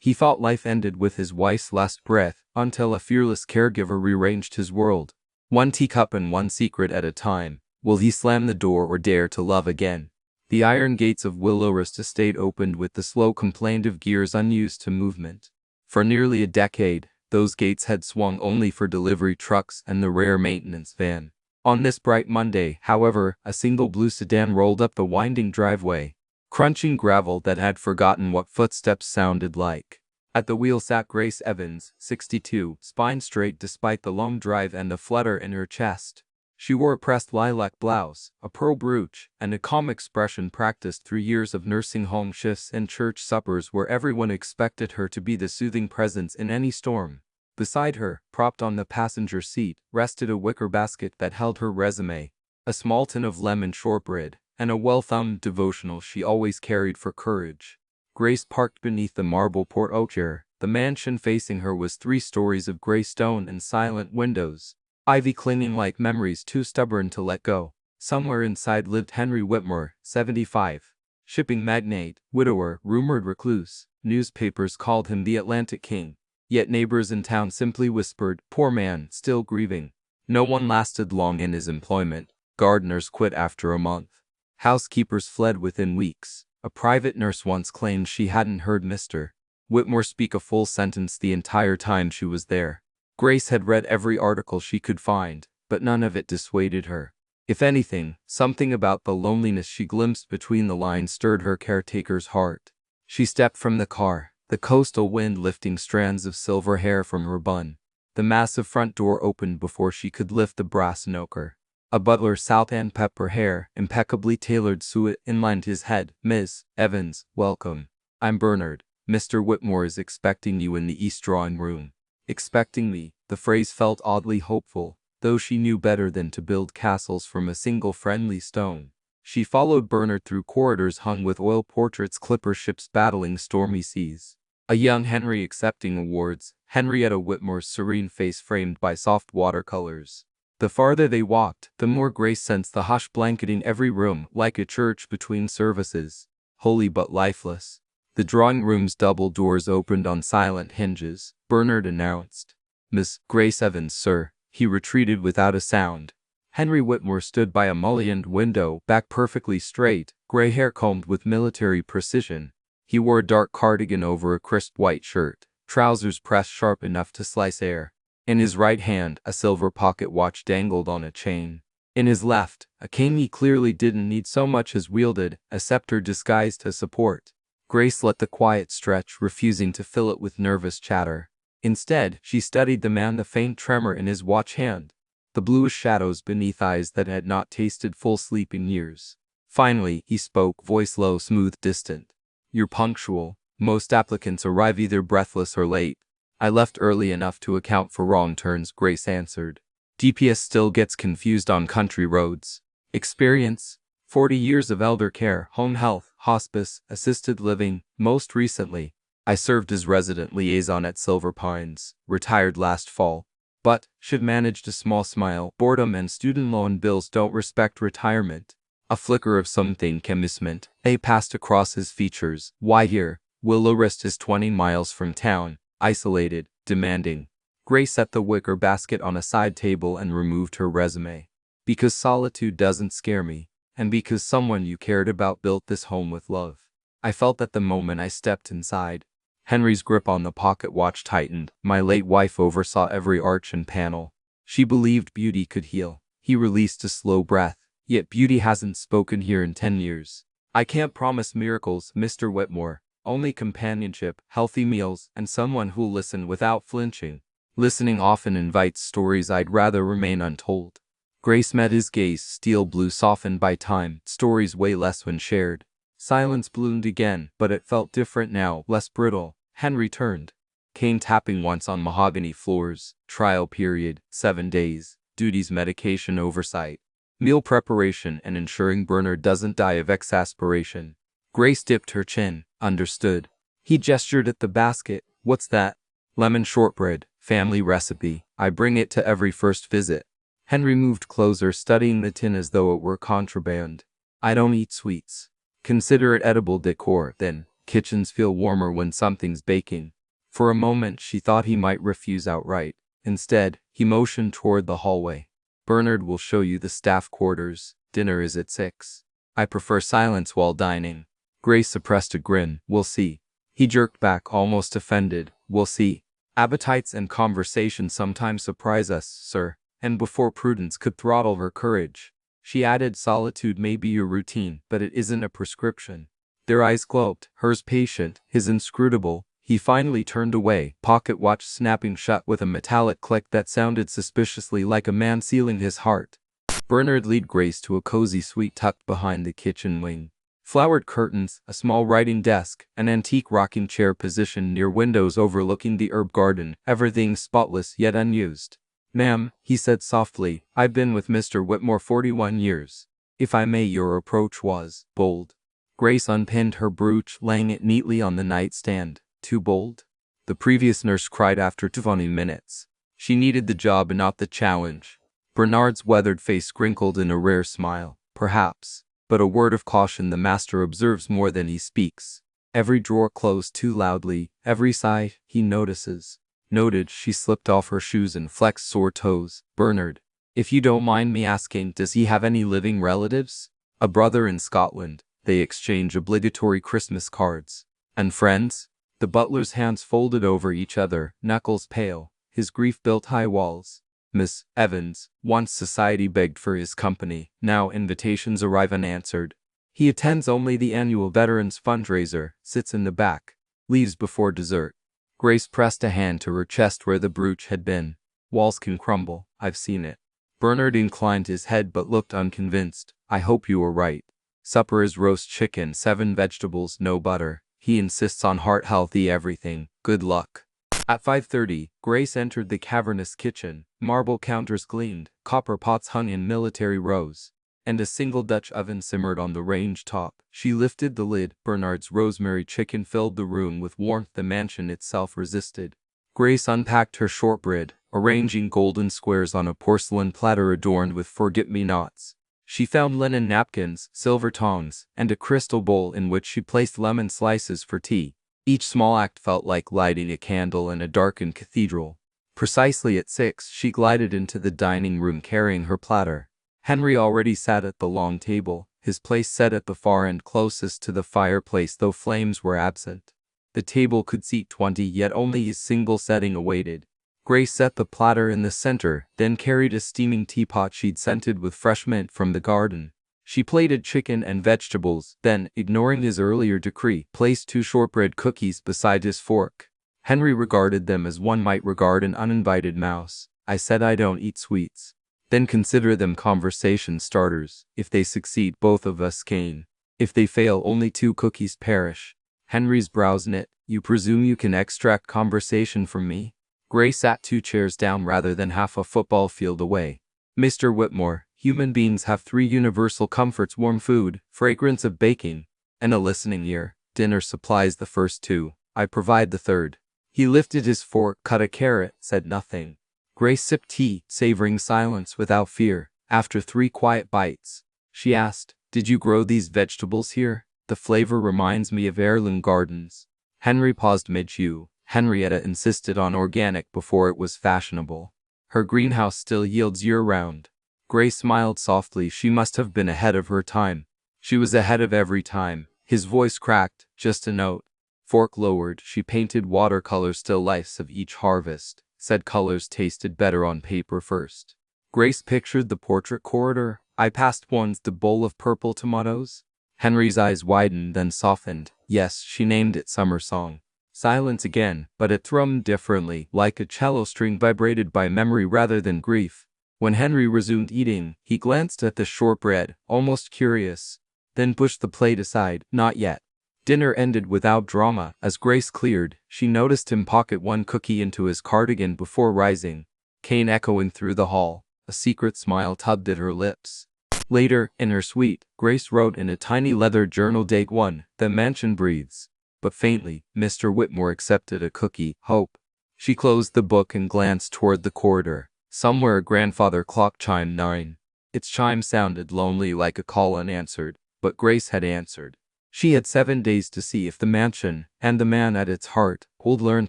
He thought life ended with his wife's last breath until a fearless caregiver rearranged his world. One teacup and one secret at a time. Will he slam the door or dare to love again? The iron gates of Willowrest Estate opened with the slow complaint of gears unused to movement. For nearly a decade, those gates had swung only for delivery trucks and the rare maintenance van. On this bright Monday, however, a single blue sedan rolled up the winding driveway, crunching gravel that had forgotten what footsteps sounded like. At the wheel sat Grace Evans, 62, spine straight despite the long drive and a flutter in her chest. She wore a pressed lilac blouse, a pearl brooch, and a calm expression practiced through years of nursing home shifts and church suppers where everyone expected her to be the soothing presence in any storm. Beside her, propped on the passenger seat, rested a wicker basket that held her resume, a small tin of lemon shortbread, and a well-thumbed devotional she always carried for courage. Grace parked beneath the marble porte-cochere. The mansion facing her was 3 stories of gray stone and silent windows, ivy clinging like memories too stubborn to let go. Somewhere inside lived Henry Whitmore, 75. Shipping magnate, widower, rumored recluse. Newspapers called him the Atlantic King. Yet neighbors in town simply whispered, poor man, still grieving. No one lasted long in his employment. Gardeners quit after a month. Housekeepers fled within weeks. A private nurse once claimed she hadn't heard Mr. Whitmore speak a full sentence the entire time she was there. Grace had read every article she could find, but none of it dissuaded her. If anything, something about the loneliness she glimpsed between the lines stirred her caretaker's heart. She stepped from the car, the coastal wind lifting strands of silver hair from her bun. The massive front door opened before she could lift the brass knocker. A butler, South and pepper hair, impeccably tailored suit inlined his head. Miss Evans, welcome. I'm Bernard. Mr. Whitmore is expecting you in the east drawing room. Expecting me, the phrase felt oddly hopeful, though she knew better than to build castles from a single friendly stone. She followed Bernard through corridors hung with oil portraits, clipper ships battling stormy seas. A young Henry accepting awards, Henrietta Whitmore's serene face framed by soft watercolors. The farther they walked, the more Grace sensed the hush blanketing every room, like a church between services, holy but lifeless. The drawing room's double doors opened on silent hinges. Bernard announced, Miss Grace Evans, sir. He retreated without a sound. Henry Whitmore stood by a mullioned window, back perfectly straight, gray hair combed with military precision. He wore a dark cardigan over a crisp white shirt, trousers pressed sharp enough to slice air. In his right hand, a silver pocket watch dangled on a chain. In his left, a cane he clearly didn't need so much as wielded, a scepter disguised as support. Grace let the quiet stretch, refusing to fill it with nervous chatter. Instead, she studied the man, the faint tremor in his watch hand, the bluish shadows beneath eyes that had not tasted full sleep in years. Finally, he spoke, voice low, smooth, distant. You're punctual. Most applicants arrive either breathless or late. I left early enough to account for wrong turns, Grace answered. DPS still gets confused on country roads. Experience? 40 years of elder care, home health, hospice, assisted living. Most recently, I served as resident liaison at Silver Pines, retired last fall. But, should managed a small smile, boredom and student loan bills don't respect retirement. A flicker of something chemistment passed across his features. Why here? Willowrest is 20 miles from town. Isolated, demanding. Grace set the wicker basket on a side table and removed her resume. Because solitude doesn't scare me, and because someone you cared about built this home with love. I felt that the moment I stepped inside. Henry's grip on the pocket watch tightened. My late wife oversaw every arch and panel. She believed beauty could heal. He released a slow breath. Yet beauty hasn't spoken here in 10 years. I can't promise miracles, Mr. Whitmore. Only companionship, healthy meals, and someone who'll listen without flinching. Listening often invites stories I'd rather remain untold. Grace met his gaze, steel blue softened by time. Stories weigh less when shared. Silence bloomed again, but it felt different now, less brittle. Henry turned. Cane tapping once on mahogany floors. Trial period, 7 days. Duties, medication oversight. Meal preparation and ensuring Bernard doesn't die of exasperation. Grace dipped her chin. Understood. He gestured at the basket. What's that? Lemon shortbread, family recipe. I bring it to every first visit. Henry moved closer, studying the tin as though it were contraband. I don't eat sweets. Consider it edible decor, then. Kitchens feel warmer when something's baking. For a moment she thought he might refuse outright. Instead, he motioned toward the hallway. Bernard will show you the staff quarters. Dinner is at 6. I prefer silence while dining. Grace suppressed a grin. We'll see. He jerked back, almost offended. We'll see. Appetites and conversation sometimes surprise us, sir. And before Prudence could throttle her courage, she added, solitude may be your routine, but it isn't a prescription. Their eyes glowed, hers patient, his inscrutable. He finally turned away, pocket watch snapping shut with a metallic click that sounded suspiciously like a man sealing his heart. Bernard led Grace to a cozy suite tucked behind the kitchen wing. Flowered curtains, a small writing desk, an antique rocking chair positioned near windows overlooking the herb garden, everything spotless yet unused. Ma'am, he said softly, I've been with Mr. Whitmore 41 years. If I may, your approach was bold. Grace unpinned her brooch, laying it neatly on the nightstand. Too bold? The previous nurse cried after 20 minutes. She needed the job and not the challenge. Bernard's weathered face crinkled in a rare smile. Perhaps. But a word of caution, the master observes more than he speaks. Every drawer closed too loudly, every sigh he notices. Noted. She slipped off her shoes and flexed sore toes. Bernard, if you don't mind me asking, does he have any living relatives? A brother in Scotland. They exchange obligatory Christmas cards. And friends? The butler's hands folded over each other, knuckles pale. His grief built high walls. Miss Evans, once society begged for his company, now invitations arrive unanswered. He attends only the annual Veterans Fundraiser, sits in the back, leaves before dessert. Grace pressed a hand to her chest where the brooch had been. Walls can crumble, I've seen it. Bernard inclined his head but looked unconvinced. I hope you are right. Supper is roast chicken, 7 vegetables, no butter. He insists on heart-healthy everything. Good luck. At 5:30, Grace entered the cavernous kitchen. Marble counters gleamed, copper pots hung in military rows, and a single Dutch oven simmered on the range top. She lifted the lid. Bernard's rosemary chicken filled the room with warmth the mansion itself resisted. Grace unpacked her shortbread, arranging golden squares on a porcelain platter adorned with forget-me-nots. She found linen napkins, silver tongs, and a crystal bowl in which she placed lemon slices for tea. Each small act felt like lighting a candle in a darkened cathedral. Precisely at 6, she glided into the dining room carrying her platter. Henry already sat at the long table, his place set at the far end closest to the fireplace though flames were absent. The table could seat 20, yet only a single setting awaited. Grace set the platter in the center, then carried a steaming teapot she'd scented with fresh mint from the garden. She plated chicken and vegetables, then, ignoring his earlier decree, placed 2 shortbread cookies beside his fork. Henry regarded them as one might regard an uninvited mouse. I said I don't eat sweets. Then consider them conversation starters. If they succeed, both of us gain. If they fail, only 2 cookies perish. Henry's brows knit. You presume you can extract conversation from me? Grace sat 2 chairs down rather than half a football field away. Mr. Whitmore, human beings have 3 universal comforts: warm food, fragrance of baking, and a listening ear. Dinner supplies the first 2. I provide the third. He lifted his fork, cut a carrot, said nothing. Grace sipped tea, savoring silence without fear. After 3 quiet bites, she asked, did you grow these vegetables here? The flavor reminds me of heirloom gardens. Henry paused mid-chew. Henrietta insisted on organic before it was fashionable. Her greenhouse still yields year-round. Grace smiled softly. She must have been ahead of her time. She was ahead of every time. His voice cracked, just a note. Fork lowered. She painted watercolor still lifes of each harvest. Said colors tasted better on paper first. Grace pictured the portrait corridor. I passed once the bowl of purple tomatoes. Henry's eyes widened, then softened. Yes, she named it Summer Song. Silence again, but it thrummed differently, like a cello string vibrated by memory rather than grief. When Henry resumed eating, he glanced at the shortbread, almost curious, then pushed the plate aside. Not yet. Dinner ended without drama. As Grace cleared, she noticed him pocket 1 cookie into his cardigan before rising, cane echoing through the hall. A secret smile tugged at her lips. Later, in her suite, Grace wrote in a tiny leather journal, Date 1, the mansion breathes. But faintly, Mr. Whitmore accepted a cookie. Hope. She closed the book and glanced toward the corridor. Somewhere a grandfather clock chimed 9. Its chime sounded lonely, like a call unanswered, but Grace had answered. She had 7 days to see if the mansion, and the man at its heart, would learn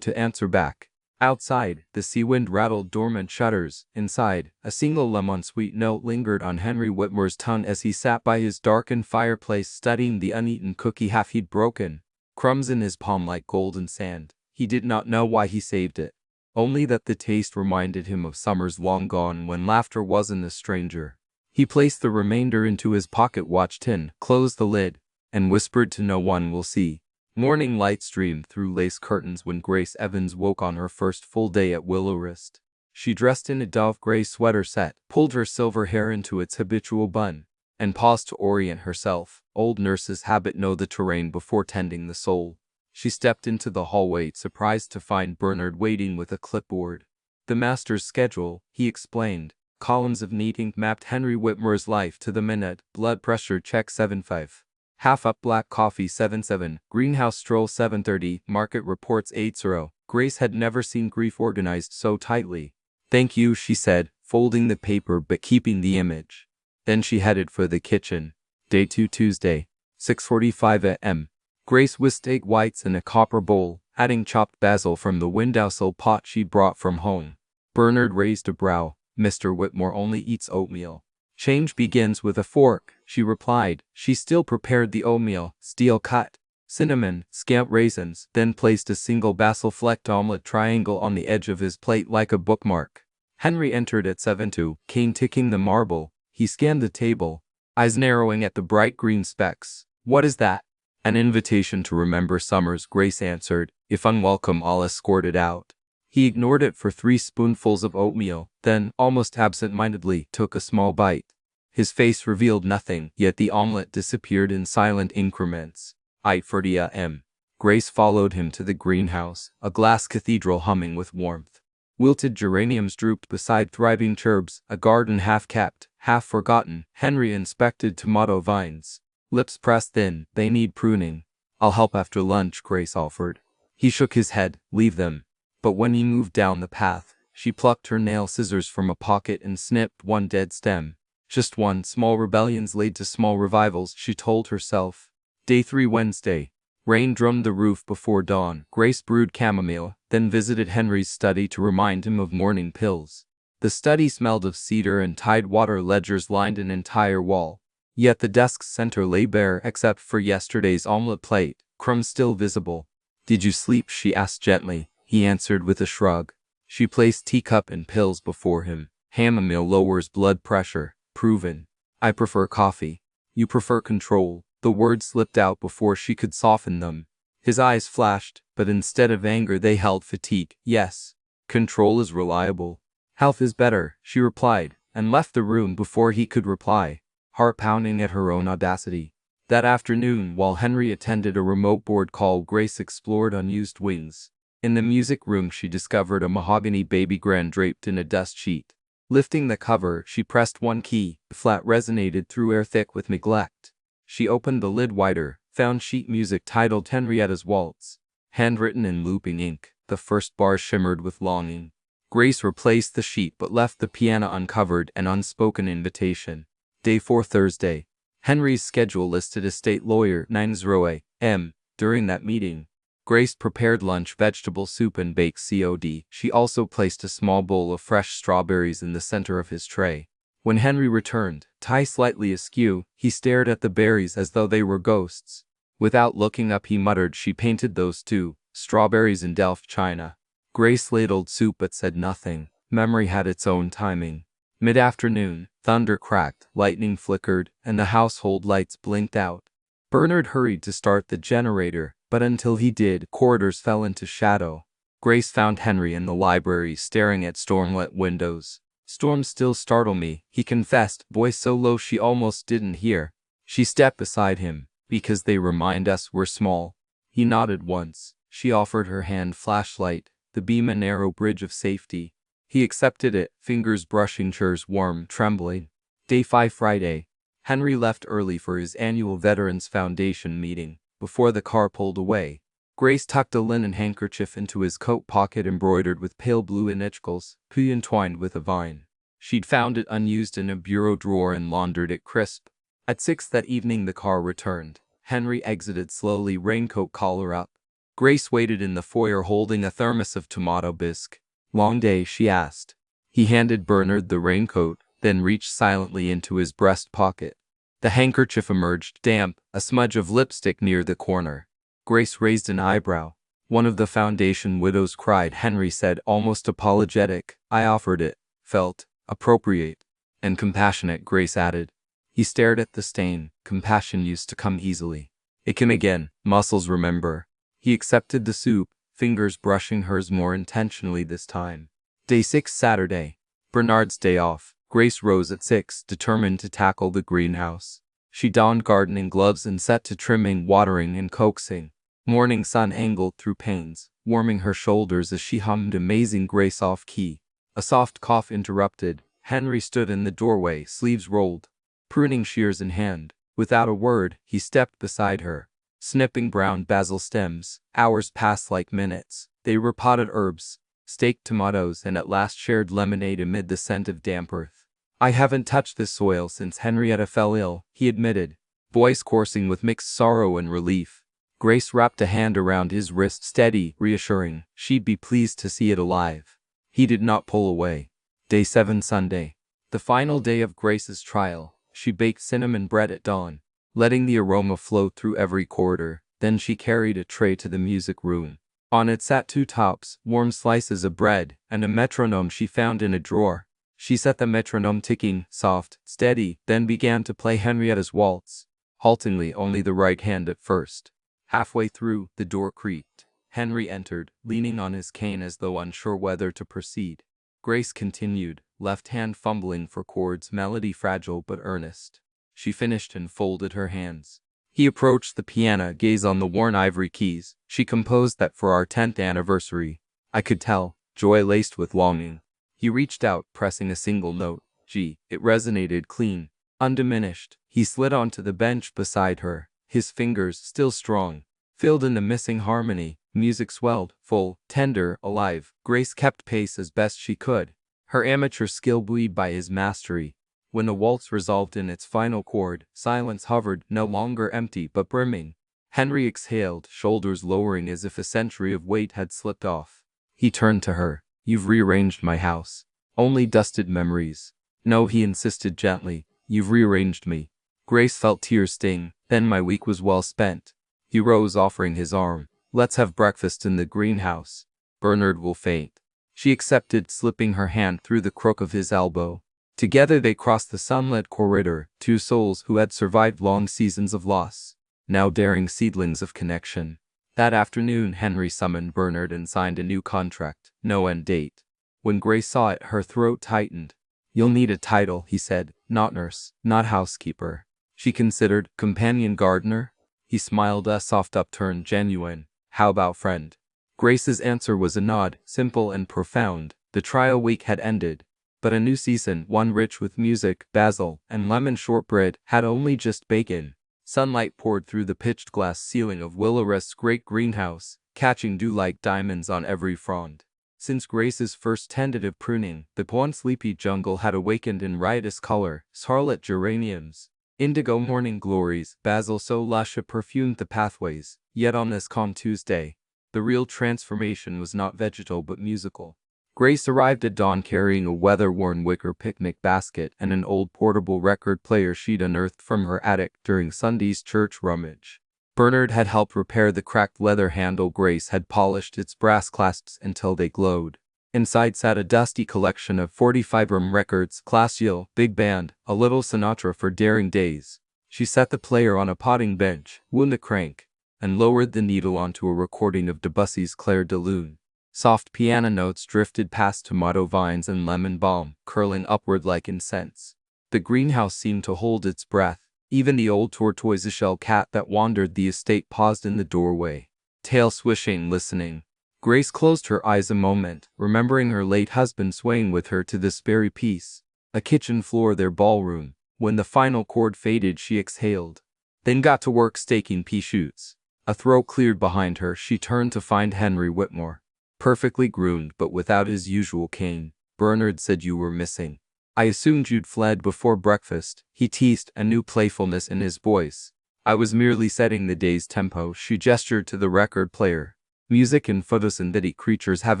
to answer back. Outside, the sea wind rattled dormant shutters. Inside, a single lemon-sweet note lingered on Henry Whitmore's tongue as he sat by his darkened fireplace studying the uneaten cookie half he'd broken, crumbs in his palm like golden sand. He did not know why he saved it, only that the taste reminded him of summers long gone when laughter wasn't a stranger. He placed the remainder into his pocket watch tin, closed the lid, and whispered to no one will see. Morning light streamed through lace curtains when Grace Evans woke on her first full day at Willowrest. She dressed in a dove gray sweater set, pulled her silver hair into its habitual bun, and paused to orient herself. Old nurses habit know the terrain before tending the soul. She stepped into the hallway, surprised to find Bernard waiting with a clipboard. The master's schedule, he explained. Columns of neat ink mapped Henry Whitmore's life to the minute. Blood pressure check 75. Half up black coffee 77, greenhouse stroll 7:30, market reports 80. Grace had never seen grief organized so tightly. Thank you, she said, folding the paper but keeping the image. Then she headed for the kitchen. Day 2 Tuesday, 6:45 a.m. Grace whisked egg whites in a copper bowl, adding chopped basil from the windowsill pot she brought from home. Bernard raised a brow. Mr. Whitmore only eats oatmeal. Change begins with a fork, she replied. She still prepared the oatmeal, steel cut, cinnamon, scamp raisins, then placed a single basil-flecked omelet triangle on the edge of his plate like a bookmark. Henry entered at 7:02, Kane ticking the marble. He scanned the table, eyes narrowing at the bright green specks. What is that? An invitation to remember summers, Grace answered. If unwelcome, I'll escort it out. He ignored it for 3 spoonfuls of oatmeal, then, almost absent-mindedly, took a small bite. His face revealed nothing, yet the omelet disappeared in silent increments. 8:40 a.m. Grace followed him to the greenhouse, a glass cathedral humming with warmth. Wilted geraniums drooped beside thriving cherubs, a garden half-kept, half-forgotten. Henry inspected tomato vines. Lips pressed thin, they need pruning. I'll help after lunch, Grace offered. He shook his head, leave them. But when he moved down the path, she plucked her nail scissors from a pocket and snipped one dead stem. Just one. Small rebellions lead to small revivals, she told herself. Day 3 Wednesday. Rain drummed the roof before dawn. Grace brewed chamomile, then visited Henry's study to remind him of morning pills. The study smelled of cedar and tide water. Ledgers lined an entire wall. Yet the desk's center lay bare except for yesterday's omelet plate, crumbs still visible. Did you sleep? She asked gently. He answered with a shrug. She placed teacup and pills before him. Chamomile lowers blood pressure. Proven. I prefer coffee. You prefer control. The words slipped out before she could soften them. His eyes flashed, but instead of anger they held fatigue. Yes. Control is reliable. Health is better, she replied, and left the room before he could reply, heart pounding at her own audacity. That afternoon, while Henry attended a remote board call, Grace explored unused wings. In the music room she discovered a mahogany baby grand draped in a dust sheet. Lifting the cover, she pressed one key. The flat resonated through air thick with neglect. She opened the lid wider, found sheet music titled Henrietta's Waltz. Handwritten in looping ink, the first bar shimmered with longing. Grace replaced the sheet but left the piano uncovered, an unspoken invitation. Day 4 Thursday. Henry's schedule listed a state lawyer 9:00 a.m. During that meeting, Grace prepared lunch, vegetable soup and baked cod. She also placed a small bowl of fresh strawberries in the center of his tray. When Henry returned, tie slightly askew, he stared at the berries as though they were ghosts. Without looking up he muttered, she painted those too, strawberries in Delft china. Grace ladled soup but said nothing. Memory had its own timing. Mid-afternoon, thunder cracked, lightning flickered, and the household lights blinked out. Bernard hurried to start the generator, but until he did, corridors fell into shadow. Grace found Henry in the library staring at storm-lit windows. Storms still startle me, he confessed, voice so low she almost didn't hear. She stepped beside him, because they remind us we're small. He nodded once. She offered her hand flashlight, the beam a narrow bridge of safety. He accepted it, fingers brushing chairs warm, trembling. Day 5 Friday. Henry left early for his annual Veterans Foundation meeting. Before the car pulled away, Grace tucked a linen handkerchief into his coat pocket embroidered with pale blue initials, entwined with a vine. She'd found it unused in a bureau drawer and laundered it crisp. At 6 that evening the car returned. Henry exited slowly, raincoat collar up. Grace waited in the foyer holding a thermos of tomato bisque. "Long day?" she asked. He handed Bernard the raincoat, then reached silently into his breast pocket. The handkerchief emerged, damp, a smudge of lipstick near the corner. Grace raised an eyebrow. "One of the foundation widows cried," Henry said, almost apologetic. "I offered it." "Felt appropriate and compassionate," Grace added. He stared at the stain. Compassion used to come easily. It came again, muscles remember. He accepted the soup, fingers brushing hers more intentionally this time. Day 6, Saturday. Bernard's day off. Grace rose at 6, determined to tackle the greenhouse. She donned gardening gloves and set to trimming, watering, and coaxing. Morning sun angled through panes, warming her shoulders as she hummed Amazing Grace off key. A soft cough interrupted. Henry stood in the doorway, sleeves rolled, pruning shears in hand. Without a word, he stepped beside her, snipping brown basil stems. Hours passed like minutes. They were potted herbs, staked tomatoes, and at last shared lemonade amid the scent of damp earth. "I haven't touched this soil since Henrietta fell ill," he admitted, voice coursing with mixed sorrow and relief. Grace wrapped a hand around his wrist, steady, reassuring. She'd be pleased to see it alive. He did not pull away. Day 7, Sunday. The final day of Grace's trial. She baked cinnamon bread at dawn, letting the aroma flow through every corridor. Then she carried a tray to the music room. On it sat 2 tops, warm slices of bread, and a metronome she found in a drawer. She set the metronome ticking, soft, steady, then began to play Henrietta's waltz, haltingly, only the right hand at first. Halfway through, the door creaked. Henry entered, leaning on his cane as though unsure whether to proceed. Grace continued, left hand fumbling for chords, melody fragile but earnest. She finished and folded her hands. He approached the piano, gaze on the worn ivory keys. "She composed that for our 10th anniversary." I could tell, joy laced with longing. He reached out, pressing a single note. G. It resonated clean, undiminished. He slid onto the bench beside her. His fingers, still strong, filled in the missing harmony. Music swelled, full, tender, alive. Grace kept pace as best she could, her amateur skill buoyed by his mastery. When the waltz resolved in its final chord, silence hovered, no longer empty but brimming. Henry exhaled, shoulders lowering as if a century of weight had slipped off. He turned to her. "You've rearranged my house." "Only dusted memories." "No," he insisted gently. "You've rearranged me." Grace felt tears sting. Then my week was well spent. He rose, offering his arm. "Let's have breakfast in the greenhouse. Bernard will faint." She accepted, slipping her hand through the crook of his elbow. Together they crossed the sunlit corridor, 2 souls who had survived long seasons of loss, now daring seedlings of connection. That afternoon, Henry summoned Bernard and signed a new contract, no end date. When Grace saw it, her throat tightened. "You'll need a title," he said. "Not nurse, not housekeeper." She considered. "Companion gardener?" He smiled, a soft upturn, genuine. "How about friend?" Grace's answer was a nod, simple and profound. The trial week had ended, but a new season, one rich with music, basil, and lemon shortbread, had only just begun. Sunlight poured through the pitched glass ceiling of Will-o'-Rest's great greenhouse, catching dew like diamonds on every frond. Since Grace's first tentative pruning, the once sleepy jungle had awakened in riotous color: scarlet geraniums, indigo morning glories, basil so lush it perfumed the pathways. Yet on this calm Tuesday, the real transformation was not vegetal but musical. Grace arrived at dawn carrying a weather-worn wicker picnic basket and an old portable record player she'd unearthed from her attic during Sunday's church rummage. Bernard had helped repair the cracked leather handle. Grace had polished its brass clasps until they glowed. Inside sat a dusty collection of 45mm records, classical, big band, a little Sinatra for daring days. She set the player on a potting bench, wound the crank, and lowered the needle onto a recording of Debussy's Clair de Lune. Soft piano notes drifted past tomato vines and lemon balm, curling upward like incense. The greenhouse seemed to hold its breath. Even the old tortoiseshell cat that wandered the estate paused in the doorway, tail swishing, listening. Grace closed her eyes a moment, remembering her late husband swaying with her to this very piece. A kitchen floor, their ballroom. When the final chord faded, she exhaled, then got to work staking pea shoots. A throat cleared behind her. She turned to find Henry Whitmore, perfectly groomed but without his usual cane. "Bernard said you were missing. I assumed you'd fled before breakfast," he teased, a new playfulness in his voice. I was merely setting the day's tempo. She gestured to the record player. Music and photosynthetic creatures have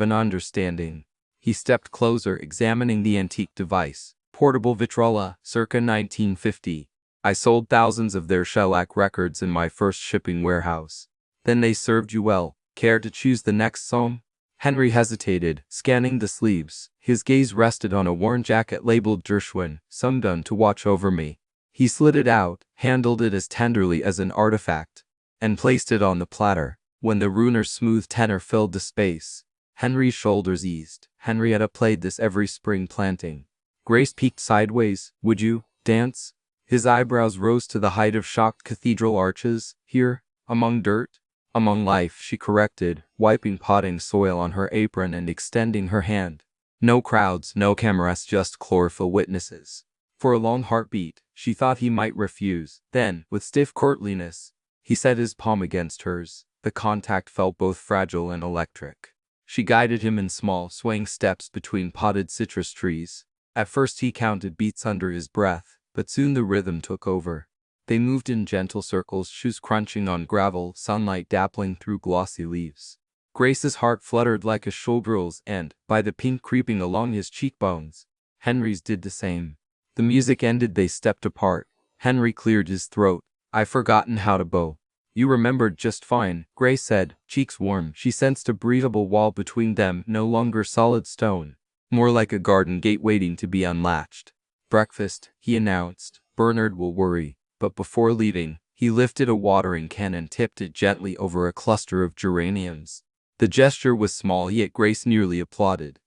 an understanding. He stepped closer, examining the antique device. Portable Vitrola, circa 1950. I sold thousands of their shellac records in my first shipping warehouse. Then they served you well. Care to choose the next song? Henry hesitated, scanning the sleeves. His gaze rested on a worn jacket labeled Gershwin, "Some done to watch over me." He slid it out, handled it as tenderly as an artifact, and placed it on the platter. When the runer's smooth tenor filled the space, Henry's shoulders eased. Henrietta played this every spring planting. Grace peeked sideways. "Would you dance?" His eyebrows rose to the height of shocked cathedral arches. "Here, among dirt?" "Among life," she corrected, wiping potting soil on her apron and extending her hand. No crowds, no cameras, just chlorophyll witnesses. For a long heartbeat, she thought he might refuse. Then, with stiff courtliness, he set his palm against hers. The contact felt both fragile and electric. She guided him in small, swaying steps between potted citrus trees. At first he counted beats under his breath, but soon the rhythm took over. They moved in gentle circles, shoes crunching on gravel, sunlight dappling through glossy leaves. Grace's heart fluttered like a showgirl's, and, by the pink creeping along his cheekbones, Henry's did the same. The music ended, they stepped apart. Henry cleared his throat. "I've forgotten how to bow." "You remembered just fine," Grace said, cheeks warm. She sensed a breathable wall between them, no longer solid stone, more like a garden gate waiting to be unlatched. "Breakfast," he announced. "Bernard will worry." But before leaving, he lifted a watering can and tipped it gently over a cluster of geraniums. The gesture was small, yet Grace nearly applauded.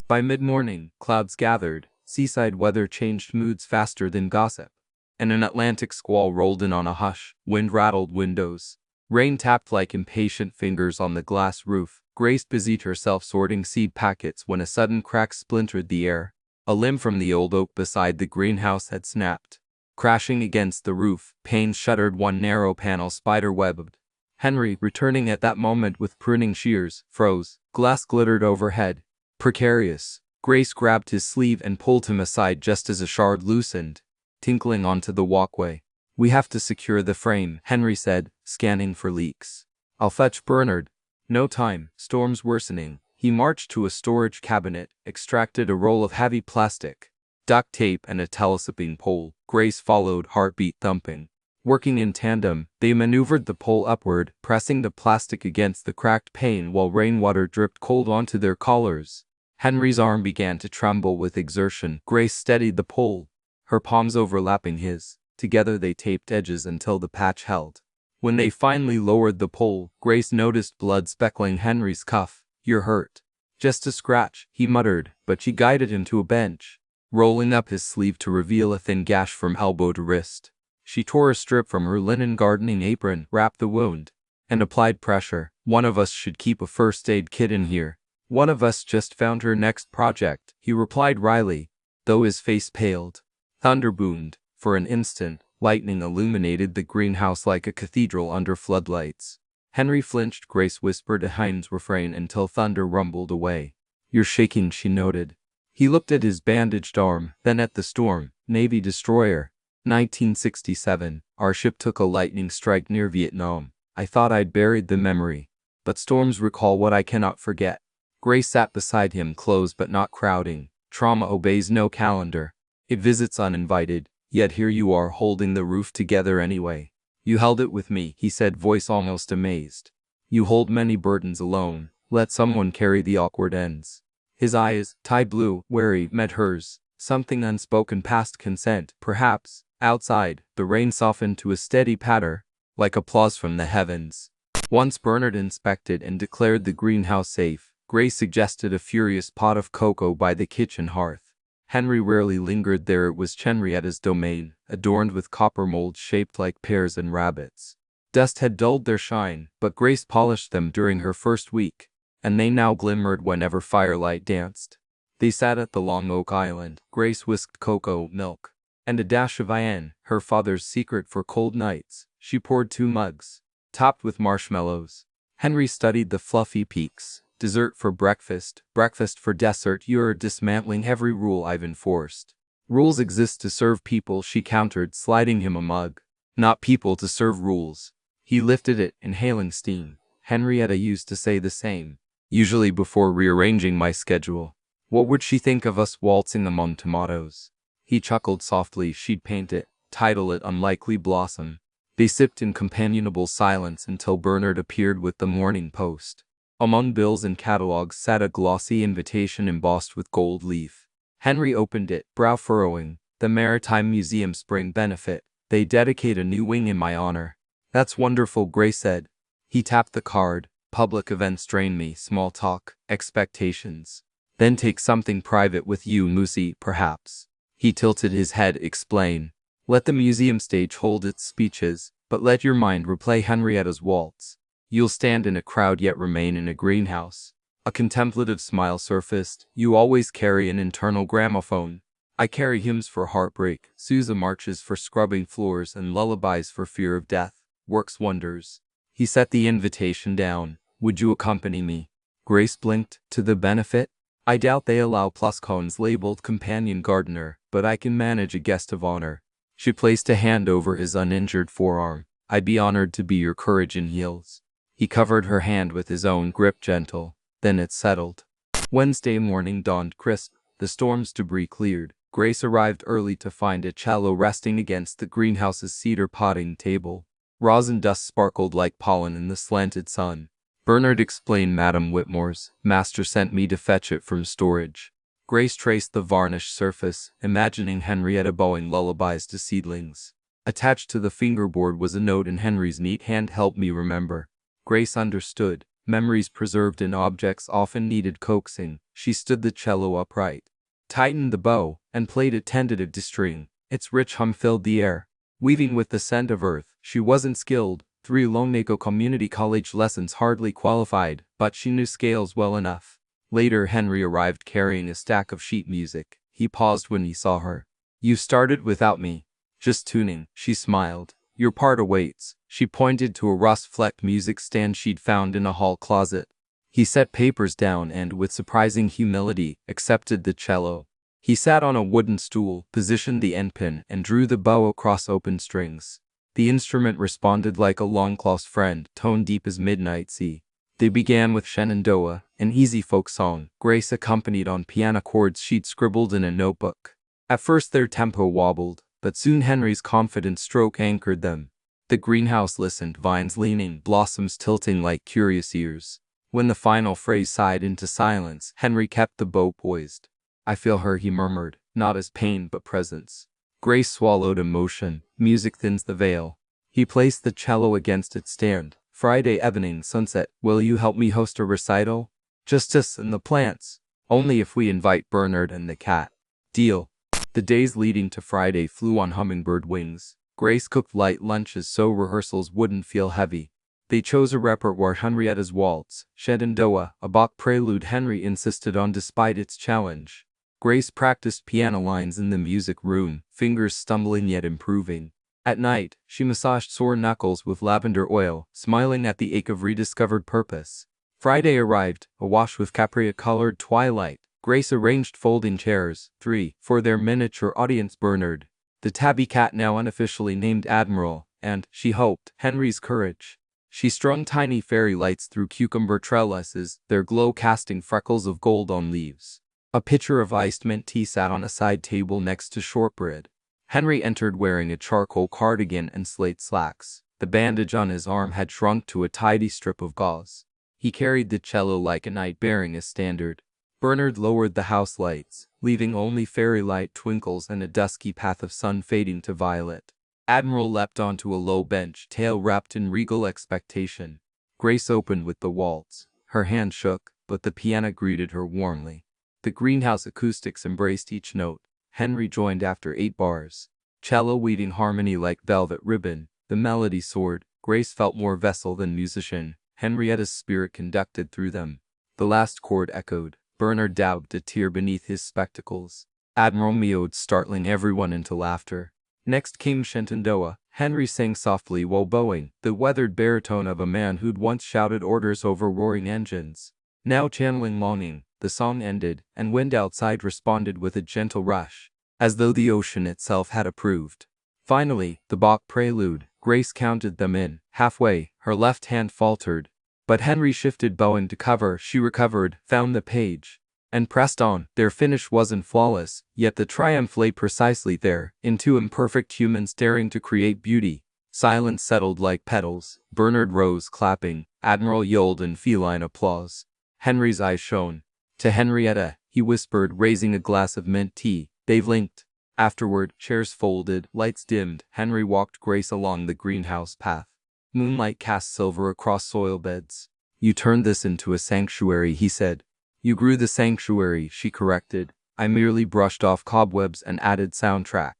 By mid-morning, clouds gathered. Seaside weather changed moods faster than gossip, and an Atlantic squall rolled in on a hush. Wind rattled windows. Rain tapped like impatient fingers on the glass roof. Grace busied herself sorting seed packets when a sudden crack splintered the air. A limb from the old oak beside the greenhouse had snapped. Crashing against the roof, panes shuttered, one narrow panel spider-webbed. Henry, returning at that moment with pruning shears, froze. Glass glittered overhead. Precarious. Grace grabbed his sleeve and pulled him aside just as a shard loosened, tinkling onto the walkway. "We have to secure the frame," Henry said, scanning for leaks. "I'll fetch Bernard." No time. Storms worsening. He marched to a storage cabinet, extracted a roll of heavy plastic, duct tape, and a telescoping pole. Grace followed, heartbeat thumping. Working in tandem, they maneuvered the pole upward, pressing the plastic against the cracked pane while rainwater dripped cold onto their collars. Henry's arm began to tremble with exertion. Grace steadied the pole, her palms overlapping his. Together they taped edges until the patch held. When they finally lowered the pole, Grace noticed blood speckling Henry's cuff. "You're hurt." "Just a scratch," he muttered, but she guided him to a bench, rolling up his sleeve to reveal a thin gash from elbow to wrist. She tore a strip from her linen gardening apron, wrapped the wound, and applied pressure. "One of us should keep a first aid kit in here." "One of us just found her next project," he replied wryly, though his face paled. Thunder boomed. For an instant, lightning illuminated the greenhouse like a cathedral under floodlights. Henry flinched. Grace whispered a Heinz refrain until thunder rumbled away. "You're shaking," she noted. He looked at his bandaged arm, then at the storm. "Navy destroyer. 1967. Our ship took a lightning strike near Vietnam. I thought I'd buried the memory, but storms recall what I cannot forget." Grace sat beside him, close but not crowding. Trauma obeys no calendar. It visits uninvited, yet here you are holding the roof together anyway. "You held it with me," he said, voice almost amazed. "You hold many burdens alone. Let someone carry the awkward ends." His eyes, tie blue, wary, met hers. Something unspoken past consent, perhaps. Outside, the rain softened to a steady patter, like applause from the heavens. Once Bernard inspected and declared the greenhouse safe, Grace suggested a furious pot of cocoa by the kitchen hearth. Henry rarely lingered there. It was Henrietta's domain, adorned with copper molds shaped like pears and rabbits. Dust had dulled their shine, but Grace polished them during her first week, and they now glimmered whenever firelight danced. They sat at the long oak island. Grace whisked cocoa, milk, and a dash of cayenne, her father's secret for cold nights. She poured 2 mugs, topped with marshmallows. Henry studied the fluffy peaks. "Dessert for breakfast, breakfast for dessert. You're dismantling every rule I've enforced." "Rules exist to serve people," she countered, sliding him a mug. not people to serve rules. He lifted it, inhaling steam. Henrietta used to say the same, usually before rearranging my schedule. What would she think of us waltzing among tomatoes? He chuckled softly. She'd paint it, title it Unlikely Blossom. They sipped in companionable silence until Bernard appeared with the Morning Post. Among bills and catalogs sat a glossy invitation embossed with gold leaf. Henry opened it, brow furrowing. The Maritime Museum Spring Benefit. They dedicate a new wing in my honor. That's wonderful, Gray said. He tapped the card. Public events drain me, small talk, expectations. Then take something private with you, Moosey, perhaps. He tilted his head. Explain. Let the museum stage hold its speeches, but let your mind replay Henrietta's waltz. You'll stand in a crowd yet remain in a greenhouse. A contemplative smile surfaced. You always carry an internal gramophone. I carry hymns for heartbreak, Sousa marches for scrubbing floors, and lullabies for fear of death. Works wonders. He set the invitation down. Would you accompany me? Grace blinked. To the benefit? I doubt they allow pluscones labeled companion gardener, but I can manage a guest of honor. She placed a hand over his uninjured forearm. I'd be honored to be your courage in heels. He covered her hand with his own, grip gentle. Then it settled. Wednesday morning dawned crisp. The storm's debris cleared. Grace arrived early to find a cello resting against the greenhouse's cedar potting table. Rosin dust sparkled like pollen in the slanted sun. Bernard explained. Madame Whitmore's master sent me to fetch it from storage. Grace traced the varnished surface, imagining Henrietta bowing lullabies to seedlings. Attached to the fingerboard was a note in Henry's neat hand. Help me remember. Grace understood. Memories preserved in objects often needed coaxing. She stood the cello upright, tightened the bow, and played a tentative string. Its rich hum filled the air, weaving with the scent of earth. She wasn't skilled. 3 Longnaco Community College lessons hardly qualified, but she knew scales well enough. Later Henry arrived carrying a stack of sheet music. He paused when he saw her. You started without me. Just tuning, she smiled. Your part awaits. She pointed to a rust-flecked music stand she'd found in a hall closet. He set papers down and, with surprising humility, accepted the cello. He sat on a wooden stool, positioned the endpin, and drew the bow across open strings. The instrument responded like a longcloth friend, tone deep as midnight sea. They began with Shenandoah, an easy folk song. Grace accompanied on piano chords she'd scribbled in a notebook. At first their tempo wobbled, but soon Henry's confident stroke anchored them. The greenhouse listened, vines leaning, blossoms tilting like curious ears. When the final phrase sighed into silence, Henry kept the bow poised. I feel her, he murmured, not as pain but presence. Grace swallowed emotion. Music thins the veil. He placed the cello against its stand. Friday evening, sunset. Will you help me host a recital? Just us and the plants. Only if we invite Bernard and the cat. Deal. The days leading to Friday flew on hummingbird wings. Grace cooked light lunches so rehearsals wouldn't feel heavy. They chose a repertoire: Henrietta's Waltz, Shenandoah, a Bach prelude Henry insisted on despite its challenge. Grace practiced piano lines in the music room, fingers stumbling yet improving. At night, she massaged sore knuckles with lavender oil, smiling at the ache of rediscovered purpose. Friday arrived, awash with capria-colored twilight. Grace arranged folding chairs, 3, for their miniature audience: Bernard, the tabby cat now unofficially named Admiral, and, she hoped, Henry's courage. She strung tiny fairy lights through cucumber trellises, their glow casting freckles of gold on leaves. A pitcher of iced mint tea sat on a side table next to shortbread. Henry entered wearing a charcoal cardigan and slate slacks. The bandage on his arm had shrunk to a tidy strip of gauze. He carried the cello like a knight bearing a standard. Bernard lowered the house lights, leaving only fairy light twinkles and a dusky path of sun fading to violet. Admiral leapt onto a low bench, tail wrapped in regal expectation. Grace opened with the waltz. Her hand shook, but the piano greeted her warmly. The greenhouse acoustics embraced each note. Henry joined after 8 bars. Cello weaving harmony like velvet ribbon. The melody soared. Grace felt more vessel than musician. Henrietta's spirit conducted through them. The last chord echoed. Bernard dabbed a tear beneath his spectacles. Admiral meowed, startling everyone into laughter. Next came Shenandoah. Henry sang softly while bowing, the weathered baritone of a man who'd once shouted orders over roaring engines. Now channeling longing, the song ended, and wind outside responded with a gentle rush, as though the ocean itself had approved. Finally, the Bach prelude. Grace counted them in. Halfway, her left hand faltered. But Henry shifted Bowen to cover. She recovered, found the page, and pressed on. Their finish wasn't flawless, yet the triumph lay precisely there, in two imperfect humans daring to create beauty. Silence settled like petals. Bernard rose, clapping. Admiral yelled in feline applause. Henry's eyes shone. To Henrietta, he whispered, raising a glass of mint tea. They've linked. Afterward, chairs folded, lights dimmed. Henry walked Grace along the greenhouse path. Moonlight cast silver across soil beds. You turned this into a sanctuary, he said. You grew the sanctuary, she corrected. I merely brushed off cobwebs and added soundtrack.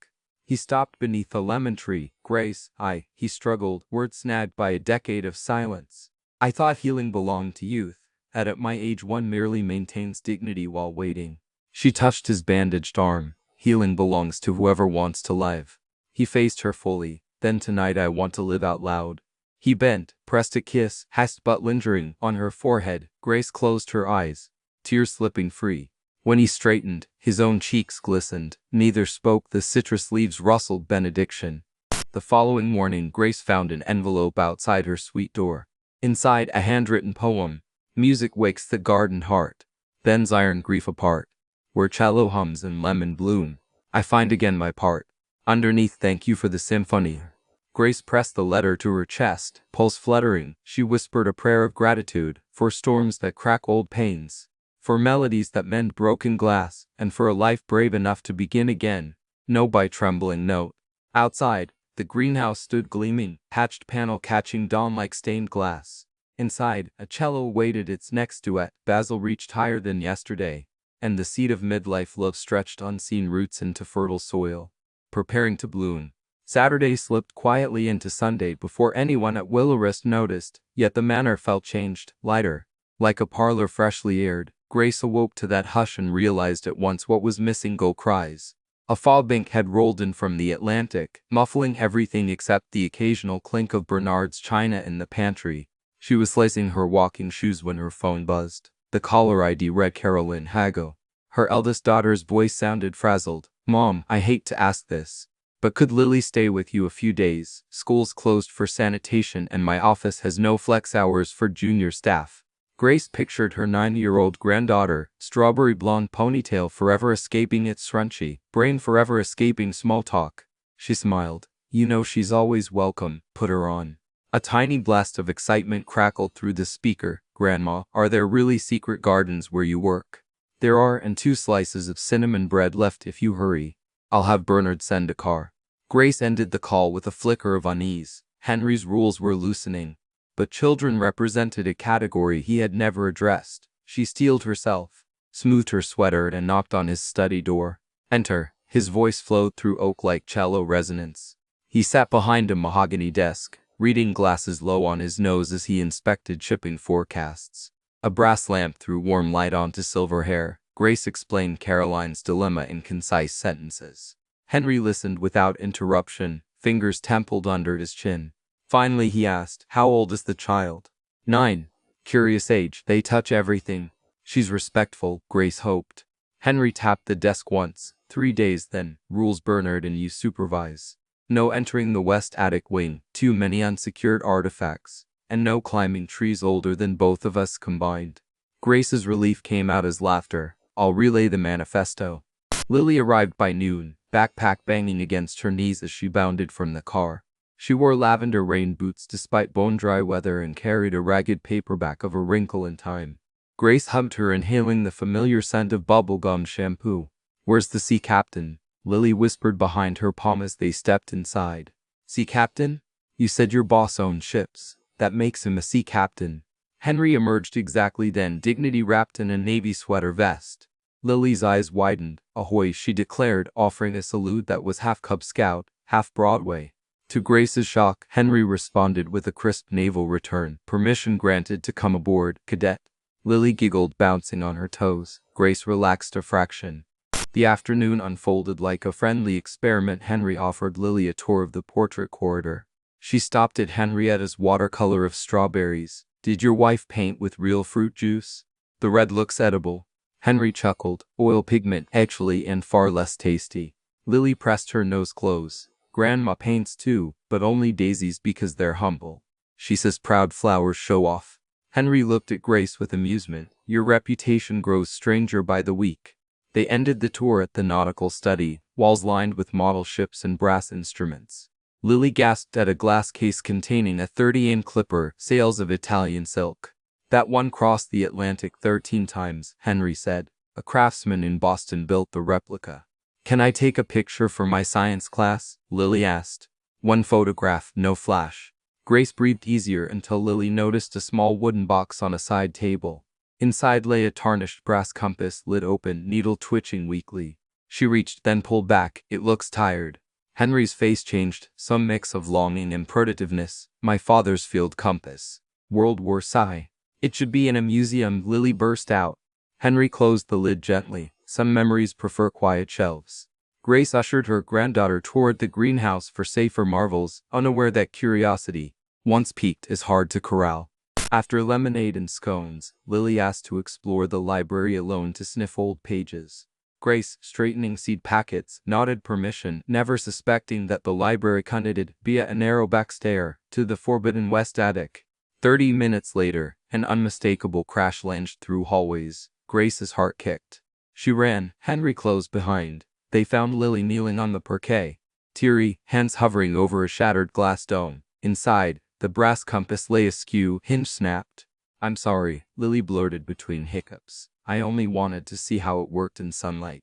He stopped beneath a lemon tree. Grace, he struggled, words snagged by a decade of silence. I thought healing belonged to youth. At my age, one merely maintains dignity while waiting. She touched his bandaged arm. Healing belongs to whoever wants to live. He faced her fully. Then tonight I want to live out loud. He bent, pressed a kiss, hissed but lingering, on her forehead. Grace closed her eyes, tears slipping free. When he straightened, his own cheeks glistened. Neither spoke. The citrus leaves rustled benediction. The following morning, Grace found an envelope outside her suite door. Inside, a handwritten poem. Music wakes the garden heart, bends iron grief apart. Where cello hums and lemon bloom, I find again my part. Underneath, thank you for the symphony. Grace pressed the letter to her chest, pulse fluttering. She whispered a prayer of gratitude for storms that crack old panes, for melodies that mend broken glass, and for a life brave enough to begin again. No by trembling note. Outside, the greenhouse stood gleaming, hatched panel catching dawn like stained glass. Inside, a cello awaited its next duet. Basil reached higher than yesterday, and the seed of midlife love stretched unseen roots into fertile soil, preparing to bloom. Saturday slipped quietly into Sunday before anyone at Willow noticed, yet the manor felt changed, lighter, like a parlor freshly aired. Grace awoke to that hush and realized at once what was missing: gull cries. A fog-bank had rolled in from the Atlantic, muffling everything except the occasional clink of Bernard's china in the pantry. She was slicing her walking shoes when her phone buzzed. The caller ID read Carolyn Hago. Her eldest daughter's voice sounded frazzled. Mom, I hate to ask this, but could Lily stay with you a few days? School's closed for sanitation and my office has no flex hours for junior staff. Grace pictured her 9-year-old granddaughter, strawberry blonde ponytail forever escaping its scrunchie, brain forever escaping small talk. She smiled. You know she's always welcome, put her on. A tiny blast of excitement crackled through the speaker. Grandma, are there really secret gardens where you work? There are, and 2 slices of cinnamon bread left if you hurry. I'll have Bernard send a car. Grace ended the call with a flicker of unease. Henry's rules were loosening, but children represented a category he had never addressed. She steeled herself, smoothed her sweater, and knocked on his study door. Enter. His voice flowed through oak-like cello resonance. He sat behind a mahogany desk, reading glasses low on his nose as he inspected shipping forecasts. A brass lamp threw warm light onto silver hair. Grace explained Caroline's dilemma in concise sentences. Henry listened without interruption, fingers templed under his chin. Finally he asked, how old is the child? 9. Curious age. They touch everything. She's respectful, Grace hoped. Henry tapped the desk once. 3 days then. Rules Bernard and you supervise. No entering the west attic wing, too many unsecured artifacts, and no climbing trees older than both of us combined. Grace's relief came out as laughter. I'll relay the manifesto. Lily arrived by noon, backpack banging against her knees as she bounded from the car. She wore lavender rain boots despite bone-dry weather and carried a ragged paperback of A Wrinkle in Time. Grace hugged her, inhaling the familiar scent of bubblegum shampoo. Where's the sea captain? Lily whispered behind her palm as they stepped inside. Sea captain? You said your boss owned ships. That makes him a sea captain. Henry emerged exactly then, dignity wrapped in a navy sweater vest. Lily's eyes widened. Ahoy, she declared, offering a salute that was half Cub Scout, half Broadway. To Grace's shock, Henry responded with a crisp naval return. Permission granted to come aboard, cadet. Lily giggled, bouncing on her toes. Grace relaxed a fraction. The afternoon unfolded like a friendly experiment. Henry offered Lily a tour of the portrait corridor. She stopped at Henrietta's watercolor of strawberries. Did your wife paint with real fruit juice? The red looks edible. Henry chuckled. Oil pigment, actually, and far less tasty. Lily pressed her nose close. Grandma paints too, but only daisies because they're humble. She says proud flowers show off. Henry looked at Grace with amusement. Your reputation grows stranger by the week. They ended the tour at the nautical study, walls lined with model ships and brass instruments. Lily gasped at a glass case containing a 30-inch clipper, sails of Italian silk. That one crossed the Atlantic 13 times, Henry said. A craftsman in Boston built the replica. Can I take a picture for my science class? Lily asked. One photograph, no flash. Grace breathed easier until Lily noticed a small wooden box on a side table. Inside lay a tarnished brass compass, lid open, needle twitching weakly. She reached, then pulled back. It looks tired. Henry's face changed, some mix of longing and protectiveness. My father's field compass. World War sigh. It should be in a museum, Lily burst out. Henry closed the lid gently. Some memories prefer quiet shelves. Grace ushered her granddaughter toward the greenhouse for safer marvels, unaware that curiosity, once piqued, is hard to corral. After lemonade and scones, Lily asked to explore the library alone to sniff old pages. Grace, straightening seed packets, nodded permission, never suspecting that the library connected, via a narrow back stair, to the forbidden west attic. 30 minutes later, an unmistakable crash landed through hallways. Grace's heart kicked. She ran. Henry closed behind. They found Lily kneeling on the parquet, teary, hands hovering over a shattered glass dome. Inside, the brass compass lay askew, hinge snapped. I'm sorry, Lily blurted between hiccups. I only wanted to see how it worked in sunlight.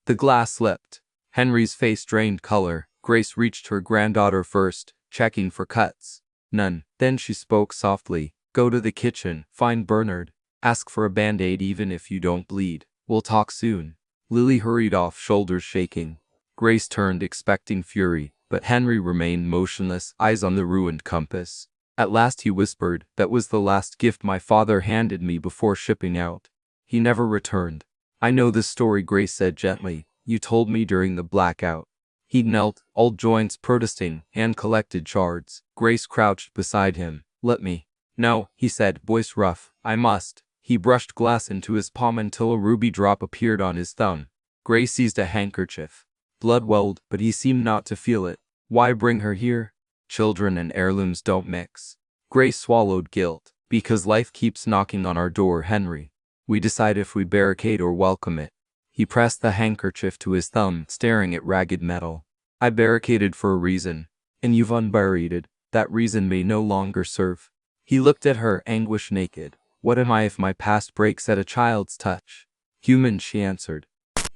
The glass slipped. Henry's face drained color. Grace reached her granddaughter first, checking for cuts. None. Then she spoke softly. Go to the kitchen, find Bernard. Ask for a band-aid even if you don't bleed. We'll talk soon. Lily hurried off, shoulders shaking. Grace turned, expecting fury, but Henry remained motionless, eyes on the ruined compass. At last he whispered, that was the last gift my father handed me before shipping out. He never returned. I know this story, Grace said gently. You told me during the blackout. He knelt, old joints protesting, hand-collected shards. Grace crouched beside him. Let me. No, he said, voice rough. I must. He brushed glass into his palm until a ruby drop appeared on his thumb. Grace seized a handkerchief. Blood welled, but he seemed not to feel it. Why bring her here? Children and heirlooms don't mix. Grace swallowed guilt. Because life keeps knocking on our door, Henry. We decide if we barricade or welcome it. He pressed the handkerchief to his thumb, staring at ragged metal. I barricaded for a reason. And you've unburied it. That reason may no longer serve. He looked at her, anguish naked. What am I if my past breaks at a child's touch? Human, she answered.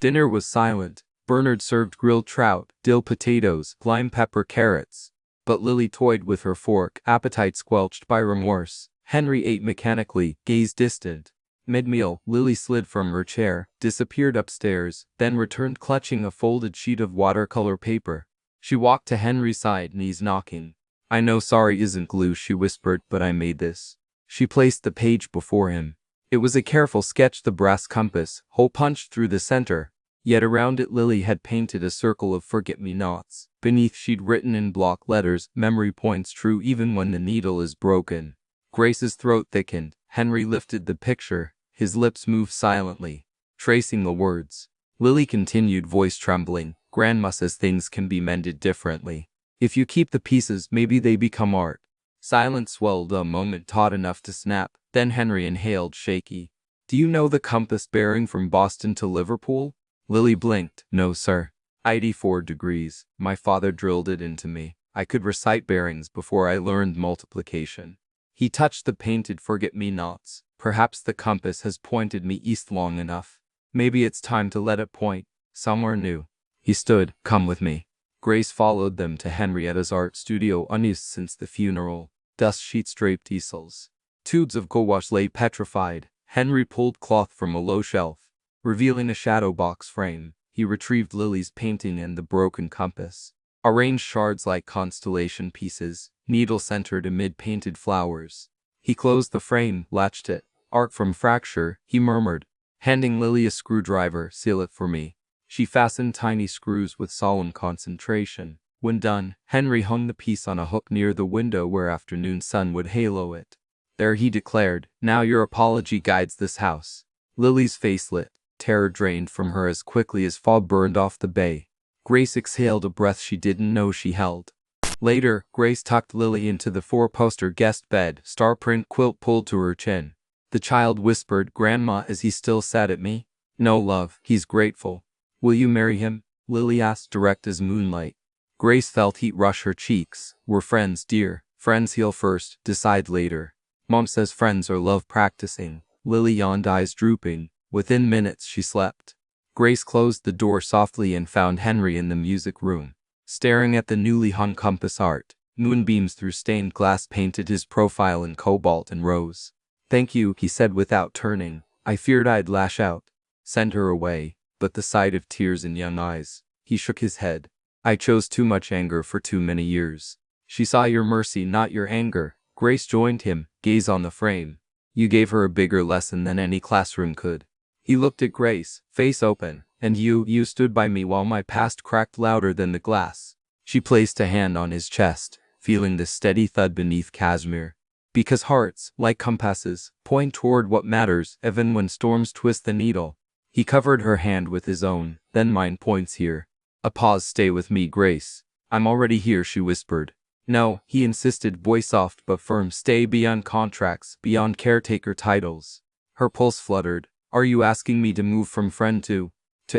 Dinner was silent. Bernard served grilled trout, dill potatoes, lime pepper carrots. But Lily toyed with her fork, appetite squelched by remorse. Henry ate mechanically, gaze distant. Mid-meal, Lily slid from her chair, disappeared upstairs, then returned clutching a folded sheet of watercolor paper. She walked to Henry's side, knees knocking. I know sorry isn't glue, she whispered, but I made this. She placed the page before him. It was a careful sketch, the brass compass, hole punched through the center. Yet around it Lily had painted a circle of forget-me-nots. Beneath she'd written in block letters, memory points true even when the needle is broken. Grace's throat thickened. Henry lifted the picture. His lips moved silently, tracing the words. Lily continued, voice trembling. Grandma says things can be mended differently. If you keep the pieces, maybe they become art. Silence swelled a moment, taut enough to snap. Then Henry inhaled, shaky. Do you know the compass bearing from Boston to Liverpool? Lily blinked. No, sir. 84 degrees. My father drilled it into me. I could recite bearings before I learned multiplication. He touched the painted forget-me-nots. Perhaps the compass has pointed me east long enough. Maybe it's time to let it point somewhere new. He stood. Come with me. Grace followed them to Henrietta's art studio, unused since the funeral. Dust sheets draped easels. Tubes of gouache lay petrified. Henry pulled cloth from a low shelf, revealing a shadow box frame. He retrieved Lily's painting and the broken compass. Arranged shards like constellation pieces, needle-centered amid painted flowers. He closed the frame, latched it. Art from fracture, he murmured, handing Lily a screwdriver. Seal it for me. She fastened tiny screws with solemn concentration. When done, Henry hung the piece on a hook near the window where afternoon sun would halo it. There, he declared, now your apology guides this house. Lily's face lit. Terror drained from her as quickly as fog burned off the bay. Grace exhaled a breath she didn't know she held. Later, Grace tucked Lily into the four-poster guest bed, star-print quilt pulled to her chin. The child whispered, "Grandma, is he still sad at me?" "No, love, he's grateful." "Will you marry him?" Lily asked, direct as moonlight. Grace felt heat rush her cheeks. "We're friends, dear. Friends heal first, decide later. Mom says friends are love practicing." Lily yawned, eyes drooping. Within minutes she slept. Grace closed the door softly and found Henry in the music room, staring at the newly hung compass art. Moonbeams through stained glass painted his profile in cobalt and rose. "Thank you," he said without turning. "I feared I'd lash out. Send her away." But the sight of tears in young eyes. He shook his head. "I chose too much anger for too many years." "She saw your mercy, not your anger." Grace joined him, gaze on the frame. "You gave her a bigger lesson than any classroom could." He looked at Grace, face open. "And you stood by me while my past cracked louder than the glass." She placed a hand on his chest, feeling the steady thud beneath cashmere. "Because hearts, like compasses, point toward what matters, even when storms twist the needle." He covered her hand with his own. "Then mine points here." A pause. "Stay with me, Grace." "I'm already here," she whispered. "No," he insisted, voice soft but firm. "Stay beyond contracts, beyond caretaker titles." Her pulse fluttered. "Are you asking me to move from friend to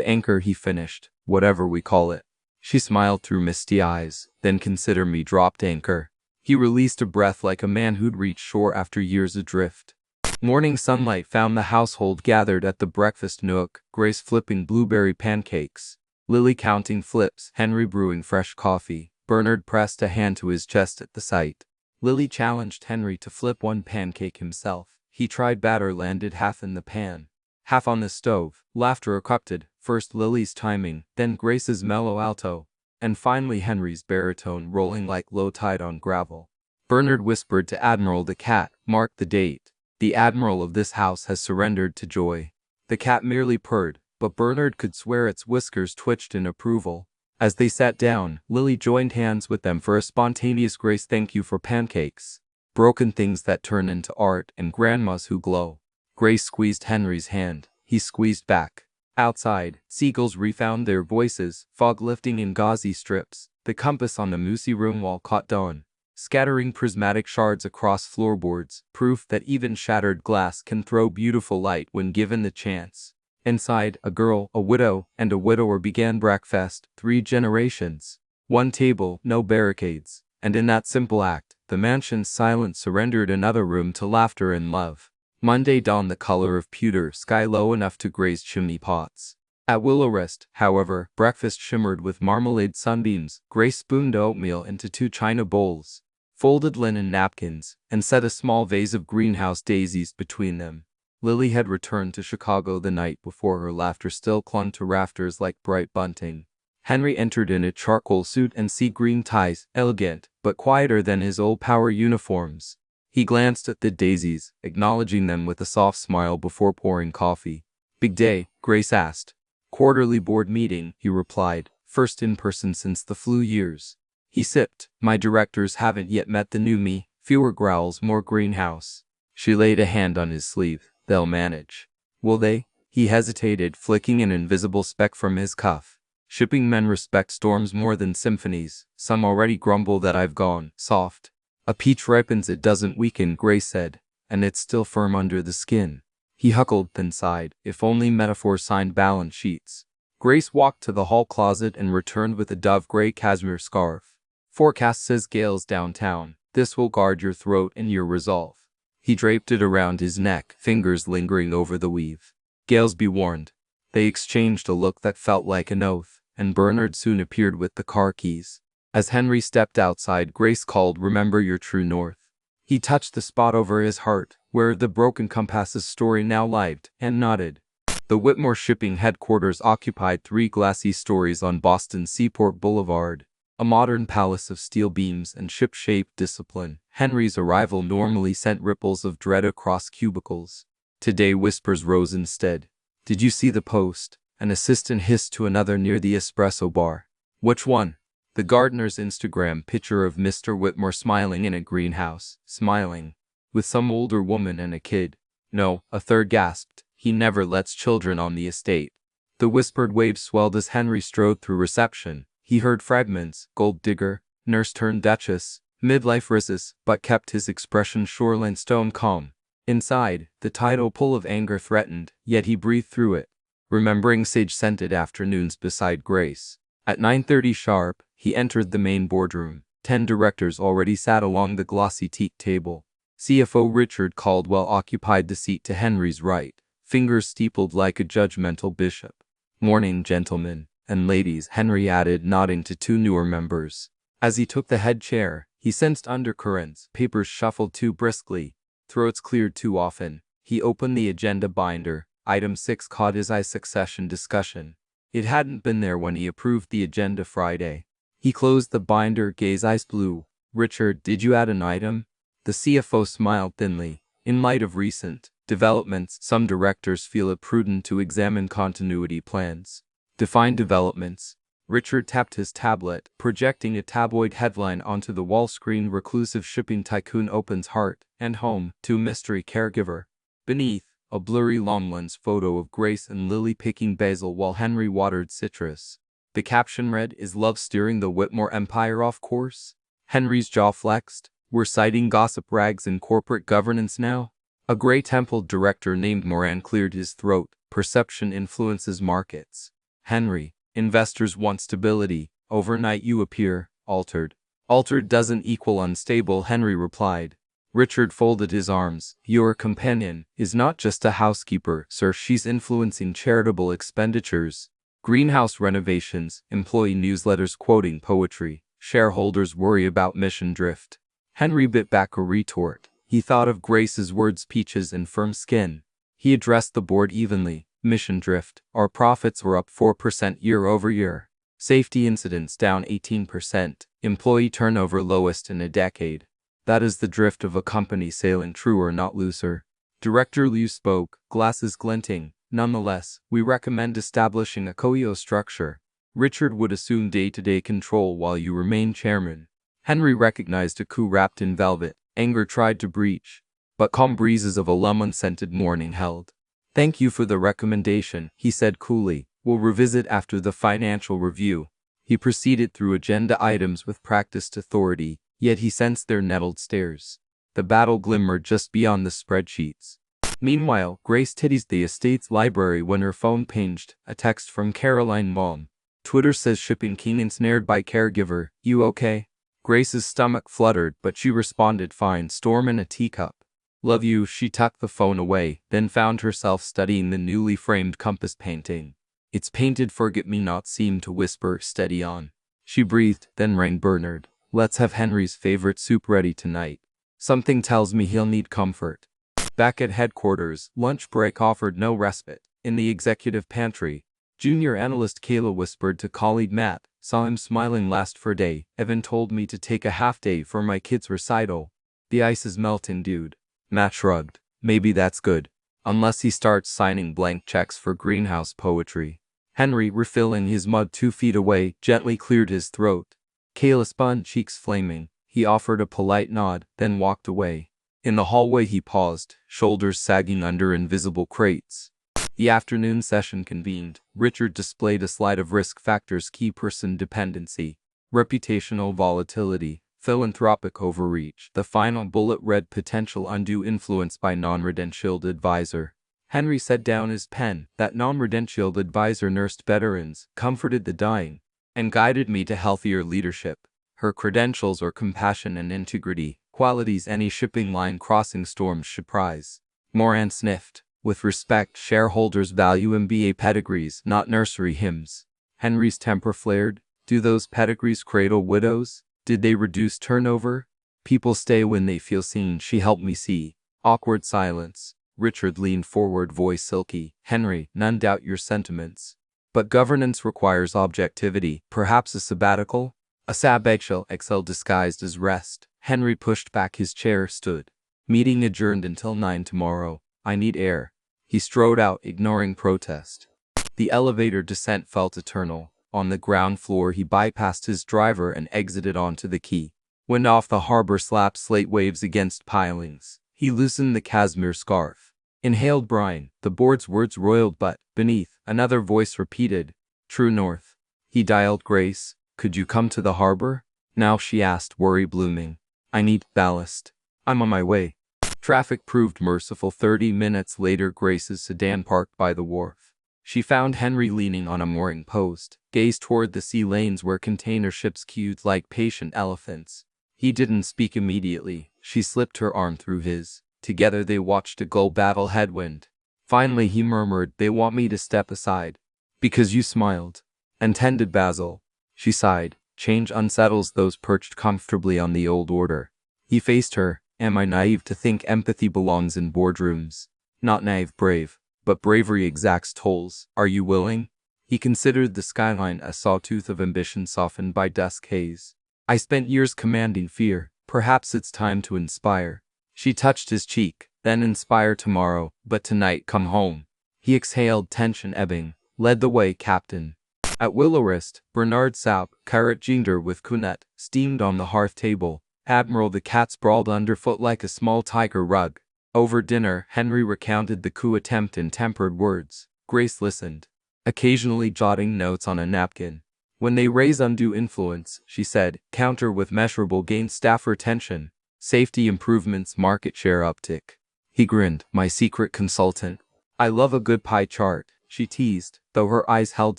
anchor?" he finished. "Whatever we call it." She smiled through misty eyes. "Then consider me dropped anchor." He released a breath like a man who'd reached shore after years adrift. Morning sunlight found the household gathered at the breakfast nook, Grace flipping blueberry pancakes, Lily counting flips, Henry brewing fresh coffee. Bernard pressed a hand to his chest at the sight. Lily challenged Henry to flip one pancake himself. He tried, batter landed half in the pan, half on the stove. Laughter erupted, first Lily's timing, then Grace's mellow alto, and finally Henry's baritone rolling like low tide on gravel. Bernard whispered to Admiral the cat, "Mark the date. The admiral of this house has surrendered to joy." The cat merely purred, but Bernard could swear its whiskers twitched in approval. As they sat down, Lily joined hands with them for a spontaneous "Grace, thank you for pancakes. Broken things that turn into art and grandmas who glow." Grace squeezed Henry's hand. He squeezed back. Outside, seagulls refound their voices, fog lifting in gauzy strips. The compass on the moosey room wall caught dawn, scattering prismatic shards across floorboards, proof that even shattered glass can throw beautiful light when given the chance. Inside, a girl, a widow, and a widower began breakfast. 3 generations. One table, no barricades. And in that simple act, the mansion's silence surrendered another room to laughter and love. Monday dawned the color of pewter, sky low enough to graze chimney pots. At Willowrest, however, breakfast shimmered with marmalade sunbeams. Grace spooned oatmeal into 2 china bowls, folded linen napkins, and set a small vase of greenhouse daisies between them. Lily had returned to Chicago the night before. Her laughter still clung to rafters like bright bunting. Henry entered in a charcoal suit and sea green ties, elegant, but quieter than his old power uniforms. He glanced at the daisies, acknowledging them with a soft smile before pouring coffee. "Big day?" Grace asked. "Quarterly board meeting," he replied. "First in person since the flu years." He sipped. "My directors haven't yet met the new me. Fewer growls, more greenhouse." She laid a hand on his sleeve. "They'll manage." "Will they?" He hesitated, flicking an invisible speck from his cuff. "Shipping men respect storms more than symphonies. Some already grumble that I've gone soft." "A peach ripens, it doesn't weaken," Grace said, "and it's still firm under the skin." He huckled, then sighed. If only metaphor signed balance sheets. Grace walked to the hall closet and returned with a dove gray cashmere scarf. "Forecast says gales downtown. This will guard your throat and your resolve." He draped it around his neck, fingers lingering over the weave. "Gales be warned." They exchanged a look that felt like an oath, and Bernard soon appeared with the car keys. As Henry stepped outside, Grace called, "Remember your true north." He touched the spot over his heart, where the broken compass's story now lived, and nodded. The Whitmore shipping headquarters occupied 3 glassy stories on Boston's Seaport Boulevard, a modern palace of steel beams and ship-shaped discipline. Henry's arrival normally sent ripples of dread across cubicles. Today whispers rose instead. "Did you see the post?" An assistant hissed to another near the espresso bar. "Which one?" The gardener's Instagram picture of Mr. Whitmore smiling in a greenhouse, smiling, with some older woman and a kid. "No," a third gasped. "He never lets children on the estate." The whispered waves swelled as Henry strode through reception. He heard fragments, gold digger, nurse turned duchess, midlife rises, but kept his expression shoreline stone calm. Inside, the tidal pull of anger threatened, yet he breathed through it, remembering sage-scented afternoons beside Grace. At 9:30 sharp, he entered the main boardroom. 10 directors already sat along the glossy teak table. CFO Richard Caldwell occupied the seat to Henry's right, fingers steepled like a judgmental bishop. "Morning, gentlemen and ladies," Henry added, nodding to 2 newer members. As he took the head chair, he sensed undercurrents. Papers shuffled too briskly, throats cleared too often. He opened the agenda binder. Item 6 caught his eye: succession discussion. It hadn't been there when he approved the agenda Friday. He closed the binder, gaze ice blue. "Richard, did you add an item?" The CFO smiled thinly. "In light of recent developments, some directors feel it prudent to examine continuity plans." "Define developments." Richard tapped his tablet, projecting a tabloid headline onto the wall screen: "Reclusive shipping tycoon opens heart and home to mystery caregiver." Beneath, a blurry long-lens photo of Grace and Lily picking basil while Henry watered citrus. The caption read, "Is love steering the Whitmore empire off course?" Henry's jaw flexed. "We're citing gossip rags in corporate governance now?" A gray-templed director named Moran cleared his throat. "Perception influences markets. Henry, investors want stability. Overnight you appear altered." "Altered doesn't equal unstable," Henry replied. Richard folded his arms. "Your companion is not just a housekeeper, sir. She's influencing charitable expenditures, greenhouse renovations, employee newsletters quoting poetry. Shareholders worry about mission drift." Henry bit back a retort. He thought of Grace's words: peaches and firm skin. He addressed the board evenly. "Mission drift. Our profits were up 4% year over year. Safety incidents down 18%. Employee turnover lowest in a decade. That is the drift of a company sailing true or not looser." Director Liu spoke, glasses glinting. "Nonetheless, we recommend establishing a COEO structure. Richard would assume day-to-day control while you remain chairman." Henry recognized a coup wrapped in velvet. Anger tried to breach, but calm breezes of a lemon-scented morning held. "Thank you for the recommendation," he said coolly. "We'll revisit after the financial review." He proceeded through agenda items with practiced authority, yet he sensed their nettled stares. The battle glimmered just beyond the spreadsheets. Meanwhile, Grace titties the estate's library when her phone pinged. A text from Caroline Mom. "Twitter says shipping king ensnared by caregiver. You okay?" Grace's stomach fluttered, but she responded, "Fine, storm in a teacup." "Love you." She tucked the phone away, then found herself studying the newly framed compass painting. "It's painted forget-me-not," seemed to whisper. "Steady on." She breathed, then rang Bernard. "Let's have Henry's favorite soup ready tonight. Something tells me he'll need comfort." Back at headquarters, lunch break offered no respite. In the executive pantry, junior analyst Kayla whispered to colleague Matt, "Saw him smiling last Friday. Evan told me to take a half day for my kid's recital. The ice is melting, dude." Matt shrugged. "Maybe that's good. Unless he starts signing blank checks for greenhouse poetry." Henry, refilling his mug 2 feet away, gently cleared his throat. Kayla spun, cheeks flaming. He offered a polite nod, then walked away. In the hallway he paused, shoulders sagging under invisible crates. The afternoon session convened. Richard displayed a slide of risk factors: key person dependency, reputational volatility, philanthropic overreach. The final bullet read: potential undue influence by non-credentialed advisor. Henry set down his pen. That non-credentialed advisor nursed veterans, comforted the dying, and guided me to healthier leadership. Her credentials are compassion and integrity, qualities any shipping line crossing storms should prize. Moran sniffed. "With respect, shareholders value MBA pedigrees, not nursery hymns." Henry's temper flared. "Do those pedigrees cradle widows? Did they reduce turnover? People stay when they feel seen." She helped me see. Awkward silence. Richard leaned forward, voice silky. "Henry, none doubt your sentiments. But governance requires objectivity. Perhaps a sabbatical?" "A sabbatical XL disguised as rest." Henry pushed back his chair, stood. "Meeting adjourned until 9 tomorrow. I need air." He strode out, ignoring protest. The elevator descent felt eternal. On the ground floor he bypassed his driver and exited onto the quay. Wind off the harbor slapped slate waves against pilings. He loosened the cashmere scarf. Inhaled brine, the board's words roiled, but, beneath, another voice repeated, "True north." He dialed Grace. "Could you come to the harbor?" Now she asked, worry blooming. "I need ballast. I'm on my way." Traffic proved merciful. 30 minutes later, Grace's sedan parked by the wharf. She found Henry leaning on a mooring post, gazed toward the sea lanes where container ships queued like patient elephants. He didn't speak immediately. She slipped her arm through his. Together they watched a gull battle headwind. Finally he murmured, "They want me to step aside. Because you smiled. And tended Basil." She sighed. Change unsettles those perched comfortably on the old order. He faced her. "Am I naive to think empathy belongs in boardrooms?" "Not naive, brave. But bravery exacts tolls. Are you willing?" He considered the skyline, a sawtooth of ambition softened by dusk haze. "I spent years commanding fear. Perhaps it's time to inspire." She touched his cheek. "Then inspire tomorrow, but tonight come home." He exhaled, tension ebbing. "Led the way, Captain." At Willowrest, Bernard Saup, carrot ginger with cunette, steamed on the hearth table. Admiral the cat sprawled underfoot like a small tiger rug. Over dinner, Henry recounted the coup attempt in tempered words. Grace listened, occasionally jotting notes on a napkin. "When they raise undue influence," she said, "counter with measurable gain, staff retention, safety improvements, market share uptick." He grinned. "My secret consultant." "I love a good pie chart," she teased, though her eyes held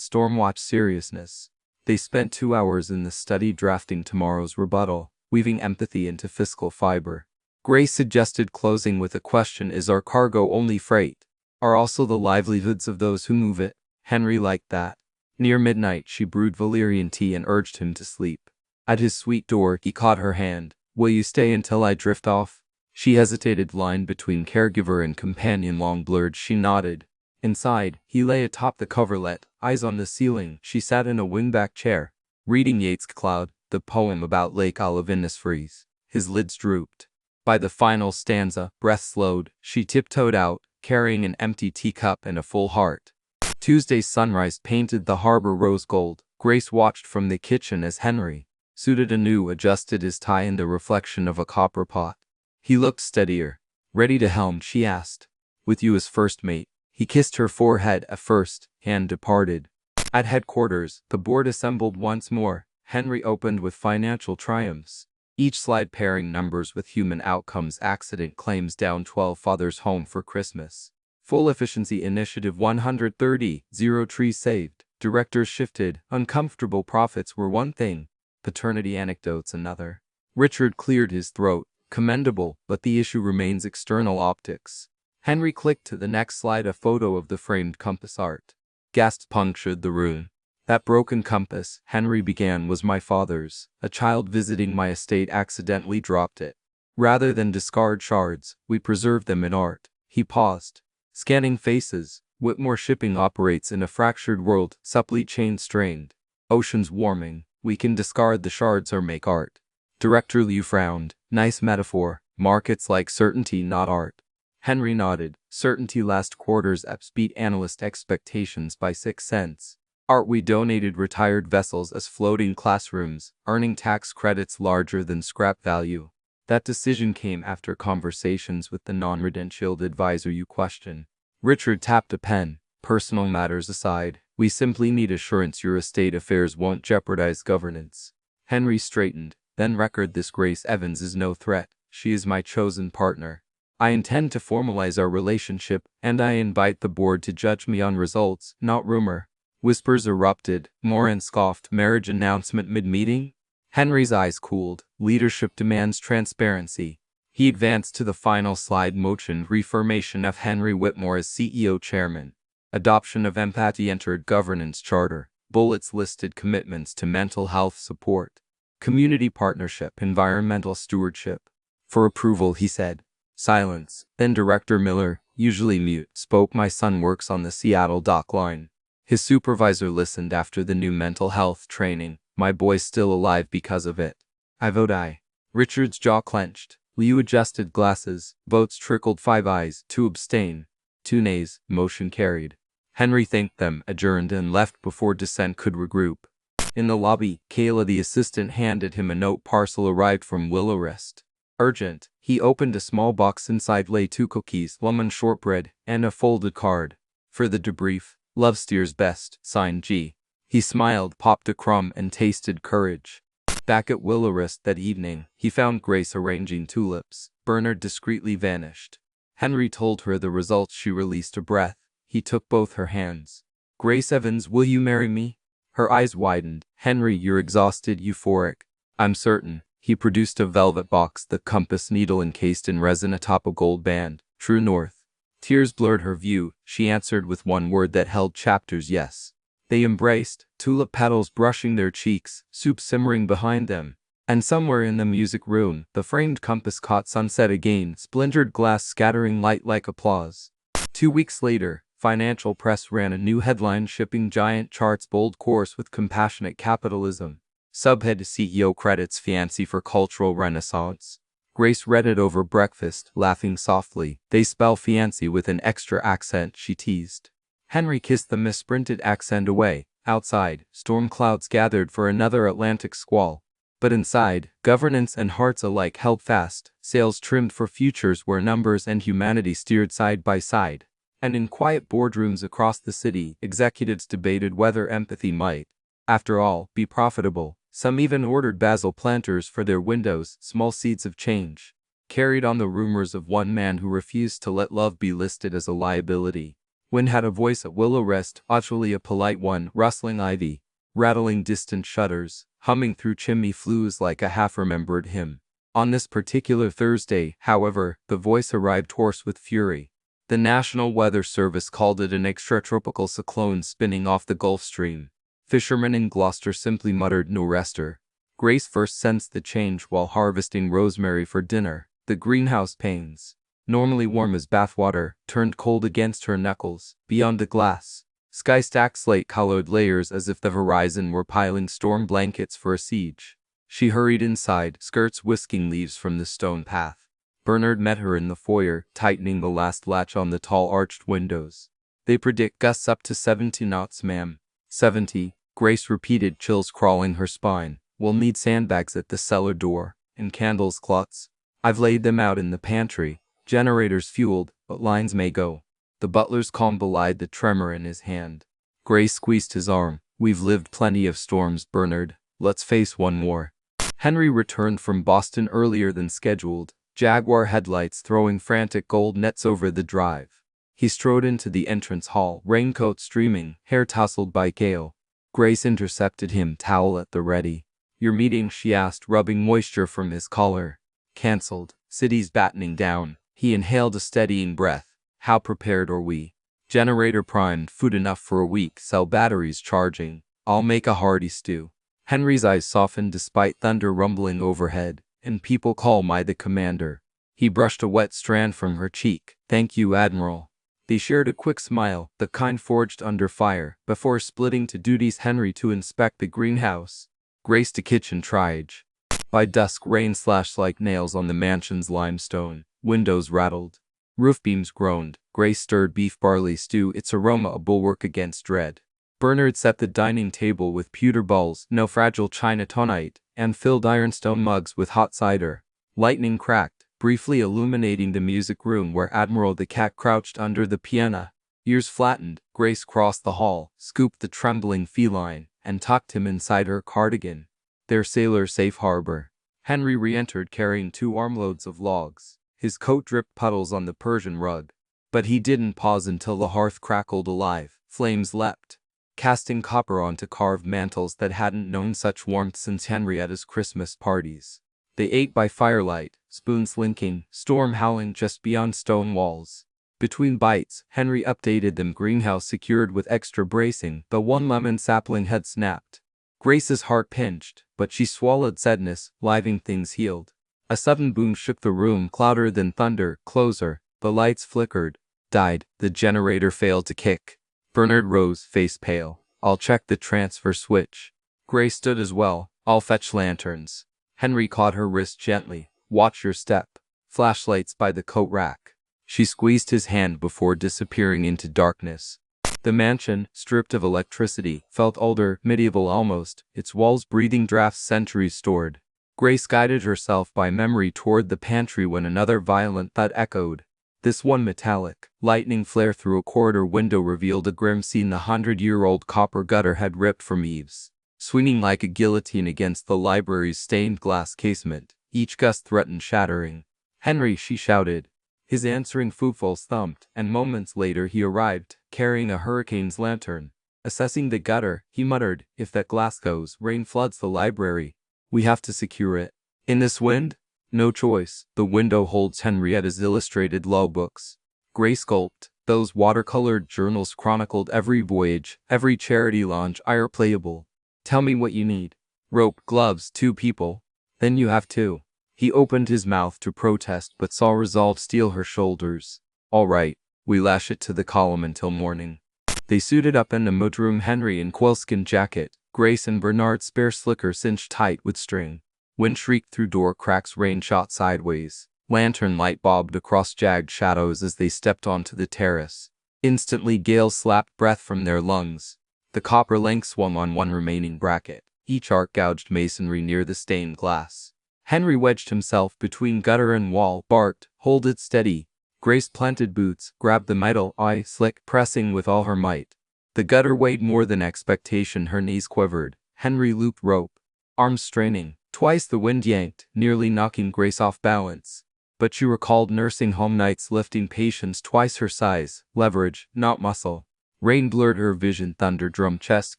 stormwatch seriousness. They spent 2 hours in the study drafting tomorrow's rebuttal, weaving empathy into fiscal fiber. Grace suggested closing with a question: "Is our cargo only freight? Are also the livelihoods of those who move it?" Henry liked that. Near midnight she brewed valerian tea and urged him to sleep. At his suite door he caught her hand. "Will you stay until I drift off?" She hesitated, line between caregiver and companion long blurred. She nodded. Inside, he lay atop the coverlet, eyes on the ceiling. She sat in a wingback chair, reading Yeats' Cloud, the poem about Lake Innisfreeze. His lids drooped. By the final stanza, breath slowed. She tiptoed out, carrying an empty teacup and a full heart. Tuesday's sunrise painted the harbor rose gold. Grace watched from the kitchen as Henry, suited anew, adjusted his tie in the reflection of a copper pot. He looked steadier. "Ready to helm?" she asked. "With you as first mate." He kissed her forehead. A first hand departed. At headquarters, the board assembled once more. Henry opened with financial triumphs. Each slide pairing numbers with human outcomes. Accident claims down 12, fathers home for Christmas. Full efficiency initiative 130, 0 trees saved. Directors shifted. Uncomfortable profits were one thing, paternity anecdotes another. Richard cleared his throat. Commendable, but the issue remains external optics. Henry clicked to the next slide, a photo of the framed compass art. Gasps punctured the room. "That broken compass," Henry began, "was my father's. A child visiting my estate accidentally dropped it. Rather than discard shards, we preserve them in art." He paused, scanning faces. "Whitmore Shipping operates in a fractured world, supply chain strained. Oceans warming. We can discard the shards or make art." Director Liu frowned. "Nice metaphor. Markets like certainty, not art." Henry nodded. "Certainty last quarter's EPS beat analyst expectations by 6 cents. Art, we donated retired vessels as floating classrooms, earning tax credits larger than scrap value. That decision came after conversations with the non-credentialed advisor you question." Richard tapped a pen. "Personal matters aside, we simply need assurance your estate affairs won't jeopardize governance." Henry straightened. "Then record this: Grace Evans is no threat. She is my chosen partner. I intend to formalize our relationship, and I invite the board to judge me on results, not rumor." Whispers erupted. Moran scoffed. "Marriage announcement mid-meeting?" Henry's eyes cooled. "Leadership demands transparency." He advanced to the final slide, motioned reformation of Henry Whitmore as CEO chairman. Adoption of empathy entered governance charter. Bullets listed commitments to mental health support, community partnership, environmental stewardship. "For approval," he said. Silence. Then Director Miller, usually mute, spoke. "My son works on the Seattle dock line. His supervisor listened after the new mental health training. My boy's still alive because of it. I vote aye." Richard's jaw clenched. Liu adjusted glasses. Votes trickled. 5 ayes, 2 abstain, 2 nays. Motion carried. Henry thanked them, adjourned, and left before dissent could regroup. In the lobby, Kayla the assistant handed him a note. Parcel arrived from Willowrest. "Urgent." He opened a small box. Inside lay 2 cookies, lemon shortbread, and a folded card. For the debrief, love steers best, signed G. He smiled, popped a crumb, and tasted courage. Back at Willow-Rest that evening, he found Grace arranging tulips. Bernard discreetly vanished. Henry told her the results. She released a breath. He took both her hands. "Grace Evans, will you marry me?" Her eyes widened. "Henry, you're exhausted." "Euphoric." "I'm certain." He produced a velvet box, the compass needle encased in resin atop a gold band. "True north." Tears blurred her view. She answered with one word that held chapters: yes. They embraced, tulip petals brushing their cheeks, soup simmering behind them. And somewhere in the music room, the framed compass caught sunset again, splintered glass scattering light like applause. 2 weeks later, Financial Press ran a new headline: shipping giant charts bold course with compassionate capitalism. Subhead: CEO credits fiancé for cultural renaissance. Grace read it over breakfast, laughing softly. "They spell fiancé with an extra accent," she teased. Henry kissed the misprinted accent away. Outside, storm clouds gathered for another Atlantic squall. But inside, governance and hearts alike held fast, sails trimmed for futures where numbers and humanity steered side by side. And in quiet boardrooms across the city, executives debated whether empathy might, after all, be profitable. Some even ordered basil planters for their windows, small seeds of change. Carried on the rumors of one man who refused to let love be listed as a liability. Wind had a voice at Willow-Rest, actually a polite one, rustling ivy, rattling distant shutters, humming through chimney flues like a half-remembered hymn. On this particular Thursday, however, the voice arrived hoarse with fury. The National Weather Service called it an extratropical cyclone spinning off the Gulf Stream. Fishermen in Gloucester simply muttered "no rester." Grace first sensed the change while harvesting rosemary for dinner. The greenhouse panes, normally warm as bathwater, turned cold against her knuckles. Beyond the glass, sky stacked slate-colored layers as if the horizon were piling storm blankets for a siege. She hurried inside, skirts whisking leaves from the stone path. Bernard met her in the foyer, tightening the last latch on the tall arched windows. "They predict gusts up to 70 knots, ma'am." 70, Grace repeated, chills crawling her spine. "We'll need sandbags at the cellar door, and candles clots. I've laid them out in the pantry. Generators fueled, but lines may go." The butler's calm belied the tremor in his hand. Grace squeezed his arm. "We've lived plenty of storms, Bernard. Let's face one more." Henry returned from Boston earlier than scheduled, Jaguar headlights throwing frantic gold nets over the drive. He strode into the entrance hall, raincoat streaming, hair tousled by gale. Grace intercepted him, towel at the ready. "Your meeting?" she asked, rubbing moisture from his collar. "Cancelled. City's battening down." He inhaled a steadying breath. "How prepared are we?" "Generator primed, food enough for a week, cell batteries charging. I'll make a hearty stew." Henry's eyes softened despite thunder rumbling overhead. "And people call me the commander." He brushed a wet strand from her cheek. "Thank you, Admiral." They shared a quick smile, the kind forged under fire, before splitting to duties: Henry to inspect the greenhouse, Grace to kitchen triage. By dusk, rain slashed like nails on the mansion's limestone. Windows rattled. Roof beams groaned. Grace stirred beef barley stew, its aroma a bulwark against dread. Bernard set the dining table with pewter bowls, no fragile china tonite, and filled ironstone mugs with hot cider. Lightning cracked, briefly illuminating the music room where Admiral the cat crouched under the piano. Ears flattened, Grace crossed the hall, scooped the trembling feline, and tucked him inside her cardigan. Their sailor safe harbor. Henry re-entered carrying 2 armloads of logs. His coat dripped puddles on the Persian rug. But he didn't pause until the hearth crackled alive. Flames leapt, casting copper onto carved mantles that hadn't known such warmth since Henrietta's Christmas parties. They ate by firelight, spoons linking, storm howling just beyond stone walls. Between bites, Henry updated them: greenhouse secured with extra bracing, but 1 lemon sapling had snapped. Grace's heart pinched, but she swallowed sadness, living things healed. A sudden boom shook the room, louder than thunder. Closer. The lights flickered, died. The generator failed to kick. Bernard rose, face pale. "I'll check the transfer switch." Grace stood as well. "I'll fetch lanterns." Henry caught her wrist gently. "Watch your step." Flashlights by the coat rack. She squeezed his hand before disappearing into darkness. The mansion, stripped of electricity, felt older, medieval almost, its walls breathing drafts centuries stored. Grace guided herself by memory toward the pantry when another violent thud echoed. This one metallic, lightning flare through a corridor window revealed a grim scene the 100-year-old copper gutter had ripped from eaves. Swinging like a guillotine against the library's stained glass casement, each gust threatened shattering. "Henry," she shouted. His answering footfalls thumped, and moments later he arrived, carrying a hurricane's lantern. Assessing the gutter, he muttered, "If that glass goes, rain floods the library. We have to secure it. In this wind? No choice. The window holds Henrietta's illustrated law books." Grace gulped. Those watercolored journals chronicled every voyage, every charity launch, playable. "Tell me what you need." "Rope, gloves, 2 people." "Then you have 2. He opened his mouth to protest but saw resolve steel her shoulders. "All right, we lash it to the column until morning." They suited up in the mudroom, Henry in quailskin jacket, Grace and Bernard's spare slicker cinched tight with string. Wind shrieked through door cracks, rain shot sideways. Lantern light bobbed across jagged shadows as they stepped onto the terrace. Instantly gales slapped breath from their lungs. The copper link swung on one remaining bracket, each arc gouged masonry near the stained glass. Henry wedged himself between gutter and wall, barked, "Hold it steady." Grace planted boots, grabbed the metal eye slick, pressing with all her might. The gutter weighed more than expectation, her knees quivered. Henry looped rope, arms straining. Twice the wind yanked, nearly knocking Grace off balance. But she recalled nursing home nights lifting patients twice her size, leverage, not muscle. Rain blurred her vision, thunder drummed chest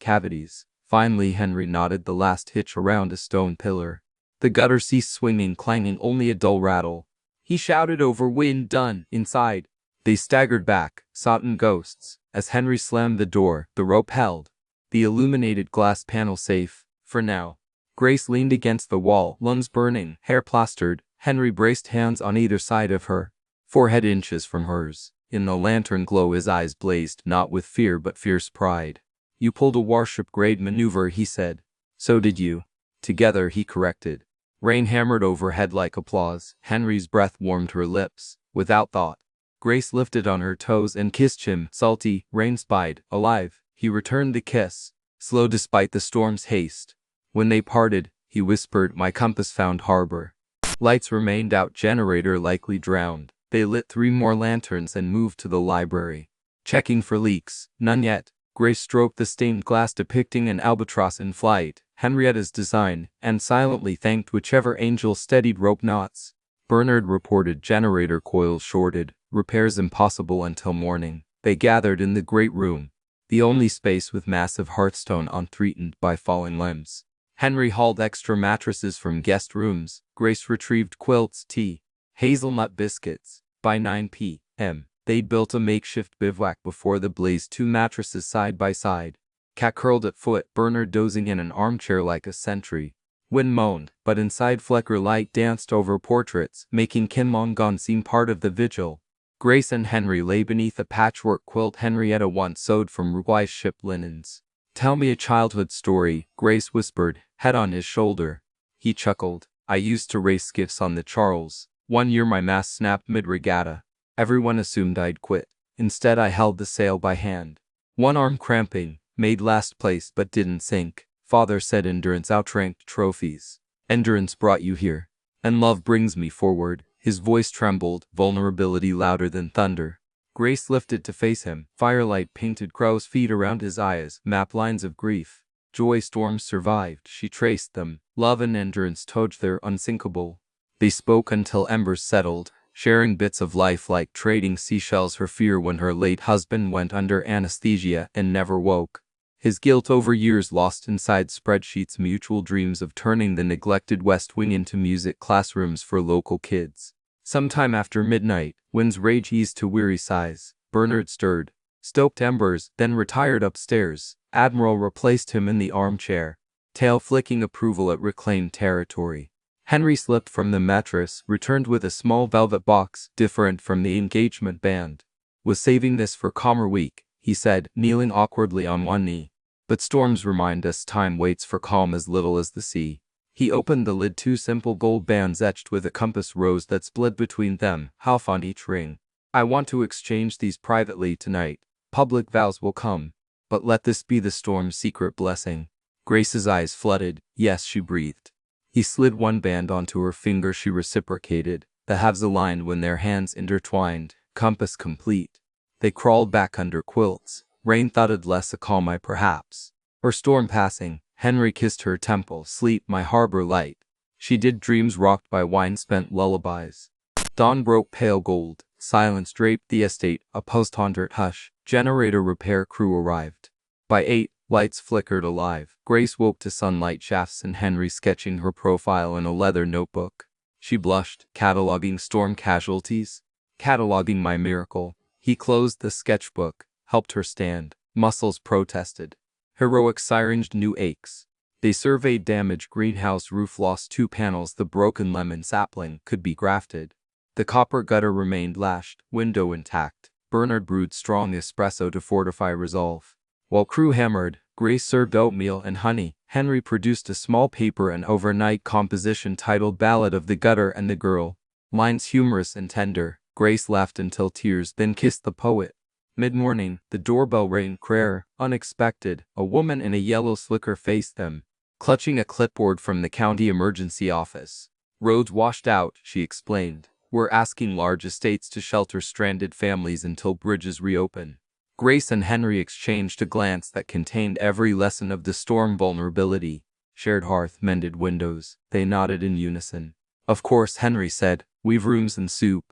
cavities. Finally Henry knotted the last hitch around a stone pillar. The gutter ceased swinging, clanging, only a dull rattle. He shouted over wind, "Done!" Inside, they staggered back, sodden ghosts. As Henry slammed the door, the rope held. The illuminated glass panel safe, for now. Grace leaned against the wall, lungs burning, hair plastered. Henry braced hands on either side of her, forehead inches from hers. In the lantern glow his eyes blazed, not with fear but fierce pride. "You pulled a warship-grade maneuver," he said. "So did you." Together, he corrected. Rain hammered overhead like applause. Henry's breath warmed her lips. Without thought, Grace lifted on her toes and kissed him. Salty, rain-spied, alive. He returned the kiss, slow despite the storm's haste. When they parted, he whispered, "My compass found harbor." Lights remained out, generator likely drowned. They lit 3 more lanterns and moved to the library. Checking for leaks. None yet. Grace stroked the stained glass depicting an albatross in flight, Henrietta's design, and silently thanked whichever angel steadied rope knots. Bernard reported generator coils shorted, repairs impossible until morning. They gathered in the great room, the only space with massive hearthstone unthreatened by falling limbs. Henry hauled extra mattresses from guest rooms. Grace retrieved quilts, tea, hazelnut biscuits. By 9 p.m., they'd built a makeshift bivouac before the blaze, 2 mattresses side by side. Cat curled at foot, Bernard dozing in an armchair like a sentry. Wind moaned, but inside flicker light danced over portraits, making Kim Long Gone seem part of the vigil. Grace and Henry lay beneath a patchwork quilt Henrietta once sewed from Uruguay's ship linens. "Tell me a childhood story," Grace whispered, head on his shoulder. He chuckled. "I used to race skiffs on the Charles. One year my mast snapped mid-regatta. Everyone assumed I'd quit. Instead I held the sail by hand. One arm cramping, made last place but didn't sink. Father said endurance outranked trophies. Endurance brought you here. And love brings me forward." His voice trembled, vulnerability louder than thunder. Grace lifted to face him. Firelight painted crow's feet around his eyes, map lines of grief. Joy storms survived, she traced them. Love and endurance told they're unsinkable. They spoke until embers settled, sharing bits of life like trading seashells. Her fear when her late husband went under anesthesia and never woke. His guilt over years lost inside spreadsheets, mutual dreams of turning the neglected West Wing into music classrooms for local kids. Sometime after midnight, wind's rage eased to weary sighs. Bernard stirred, stoked embers, then retired upstairs. Admiral replaced him in the armchair, tail flicking approval at reclaimed territory. Henry slipped from the mattress, returned with a small velvet box, different from the engagement band. "Was saving this for calmer week," he said, kneeling awkwardly on one knee. "But storms remind us time waits for calm as little as the sea." He opened the lid, 2 simple gold bands etched with a compass rose that split between them, half on each ring. "I want to exchange these privately tonight. Public vows will come. But let this be the storm's secret blessing." Grace's eyes flooded. "Yes," she breathed. He slid one band onto her finger. She reciprocated, the halves aligned when their hands intertwined, compass complete. They crawled back under quilts. Rain thudded less a calm eye perhaps. Or storm passing, Henry kissed her temple. Sleep, my harbor light. She did dreams rocked by wine-spent lullabies. Dawn broke pale gold. Silence draped the estate. A post-haunted hush. Generator repair crew arrived. By 8, lights flickered alive. Grace woke to sunlight shafts and Henry sketching her profile in a leather notebook. She blushed, cataloging storm casualties. Cataloging my miracle. He closed the sketchbook, helped her stand. Muscles protested. Heroic sirens new aches. They surveyed damage. Greenhouse roof lost 2 panels. The broken lemon sapling could be grafted. The copper gutter remained lashed, window intact. Bernard brewed strong espresso to fortify resolve. While crew hammered, Grace served oatmeal and honey. Henry produced a small paper and overnight composition titled Ballad of the Gutter and the Girl. Lines humorous and tender. Grace laughed until tears, then kissed the poet. Mid-morning, the doorbell rang. Clear, unexpected. A woman in a yellow slicker faced them, clutching a clipboard from the county emergency office. Roads washed out, she explained. We're asking large estates to shelter stranded families until bridges reopen. Grace and Henry exchanged a glance that contained every lesson of the storm vulnerability. Shared hearth, mended windows. They nodded in unison. Of course, Henry said. We've rooms and soup.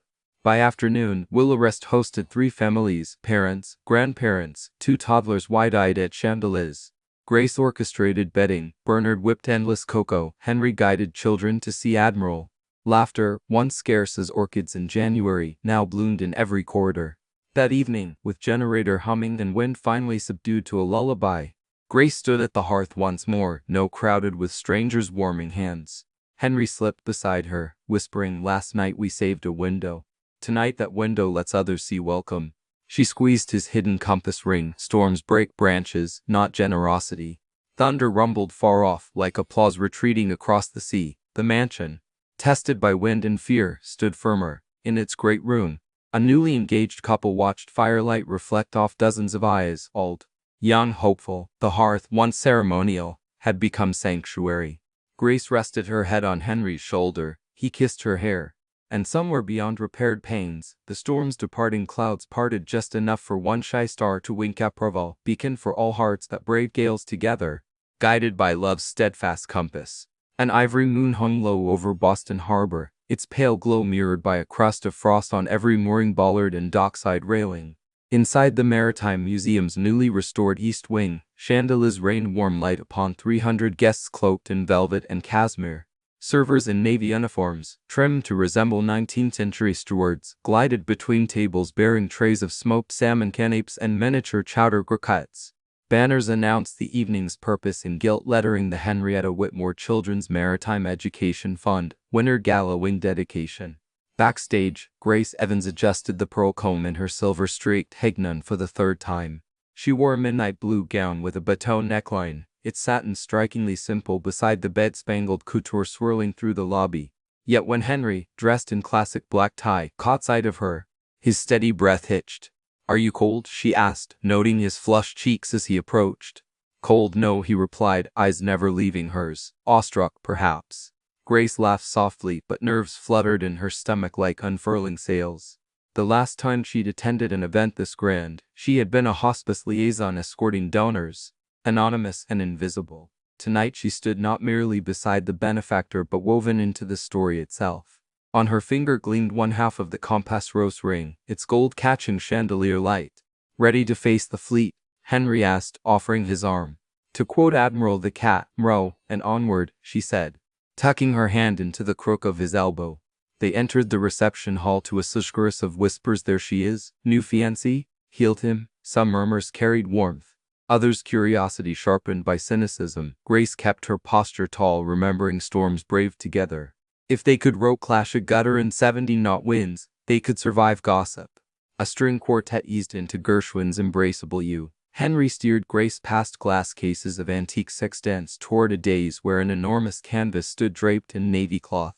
By afternoon, Willarest hosted 3 families, parents, grandparents, 2 toddlers wide-eyed at chandeliers. Grace orchestrated bedding, Bernard whipped endless cocoa, Henry guided children to see Admiral. Laughter, once scarce as orchids in January, now bloomed in every corridor. That evening, with generator humming and wind finally subdued to a lullaby, Grace stood at the hearth once more, no crowded with strangers warming hands. Henry slipped beside her, whispering, last night we saved a window. Tonight that window lets others see welcome. She squeezed his hidden compass ring. Storms break branches, not generosity. Thunder rumbled far off, like applause retreating across the sea. The mansion, tested by wind and fear, stood firmer. In its great room, a newly engaged couple watched firelight reflect off dozens of eyes, old, young, hopeful. The hearth, once ceremonial, had become sanctuary. Grace rested her head on Henry's shoulder. He kissed her hair. And somewhere beyond repaired panes, the storm's departing clouds parted just enough for one shy star to wink at Proval, beacon for all hearts that brave gales together, guided by love's steadfast compass. An ivory moon hung low over Boston Harbor, its pale glow mirrored by a crust of frost on every mooring bollard and dockside railing. Inside the Maritime Museum's newly restored East Wing, chandeliers rained warm light upon 300 guests cloaked in velvet and cashmere. Servers in navy uniforms, trimmed to resemble 19th-century stewards, glided between tables bearing trays of smoked salmon canapes and miniature chowder croquettes. Banners announced the evening's purpose in gilt lettering: the Henrietta Whitmore Children's Maritime Education Fund, Winter Gala Wing Dedication. Backstage, Grace Evans adjusted the pearl comb in her silver-streaked hignon for the 3rd time. She wore a midnight blue gown with a bateau neckline, its satin strikingly simple beside the bed-spangled couture swirling through the lobby. Yet when Henry, dressed in classic black tie, caught sight of her, his steady breath hitched. "Are you cold?" she asked, noting his flushed cheeks as he approached. "Cold, no," he replied, eyes never leaving hers. Awestruck, perhaps. Grace laughed softly, but nerves fluttered in her stomach like unfurling sails. The last time she'd attended an event this grand, she had been a hospice liaison escorting donors, anonymous and invisible. Tonight she stood not merely beside the benefactor but woven into the story itself. On her finger gleamed one half of the compass rose ring, its gold catching chandelier light. "Ready to face the fleet?" Henry asked, offering his arm. "To quote Admiral the Cat, row, and onward," she said, tucking her hand into the crook of his elbow. They entered the reception hall to a chorus of whispers. "There she is, new fiancée?" Healed him. Some murmurs carried warmth, others curiosity sharpened by cynicism. Grace kept her posture tall, remembering storms braved together. If they could row clash a gutter in 70-knot winds, they could survive gossip. A string quartet eased into Gershwin's Embraceable You. Henry steered Grace past glass cases of antique sextants toward a dais where an enormous canvas stood draped in navy cloth.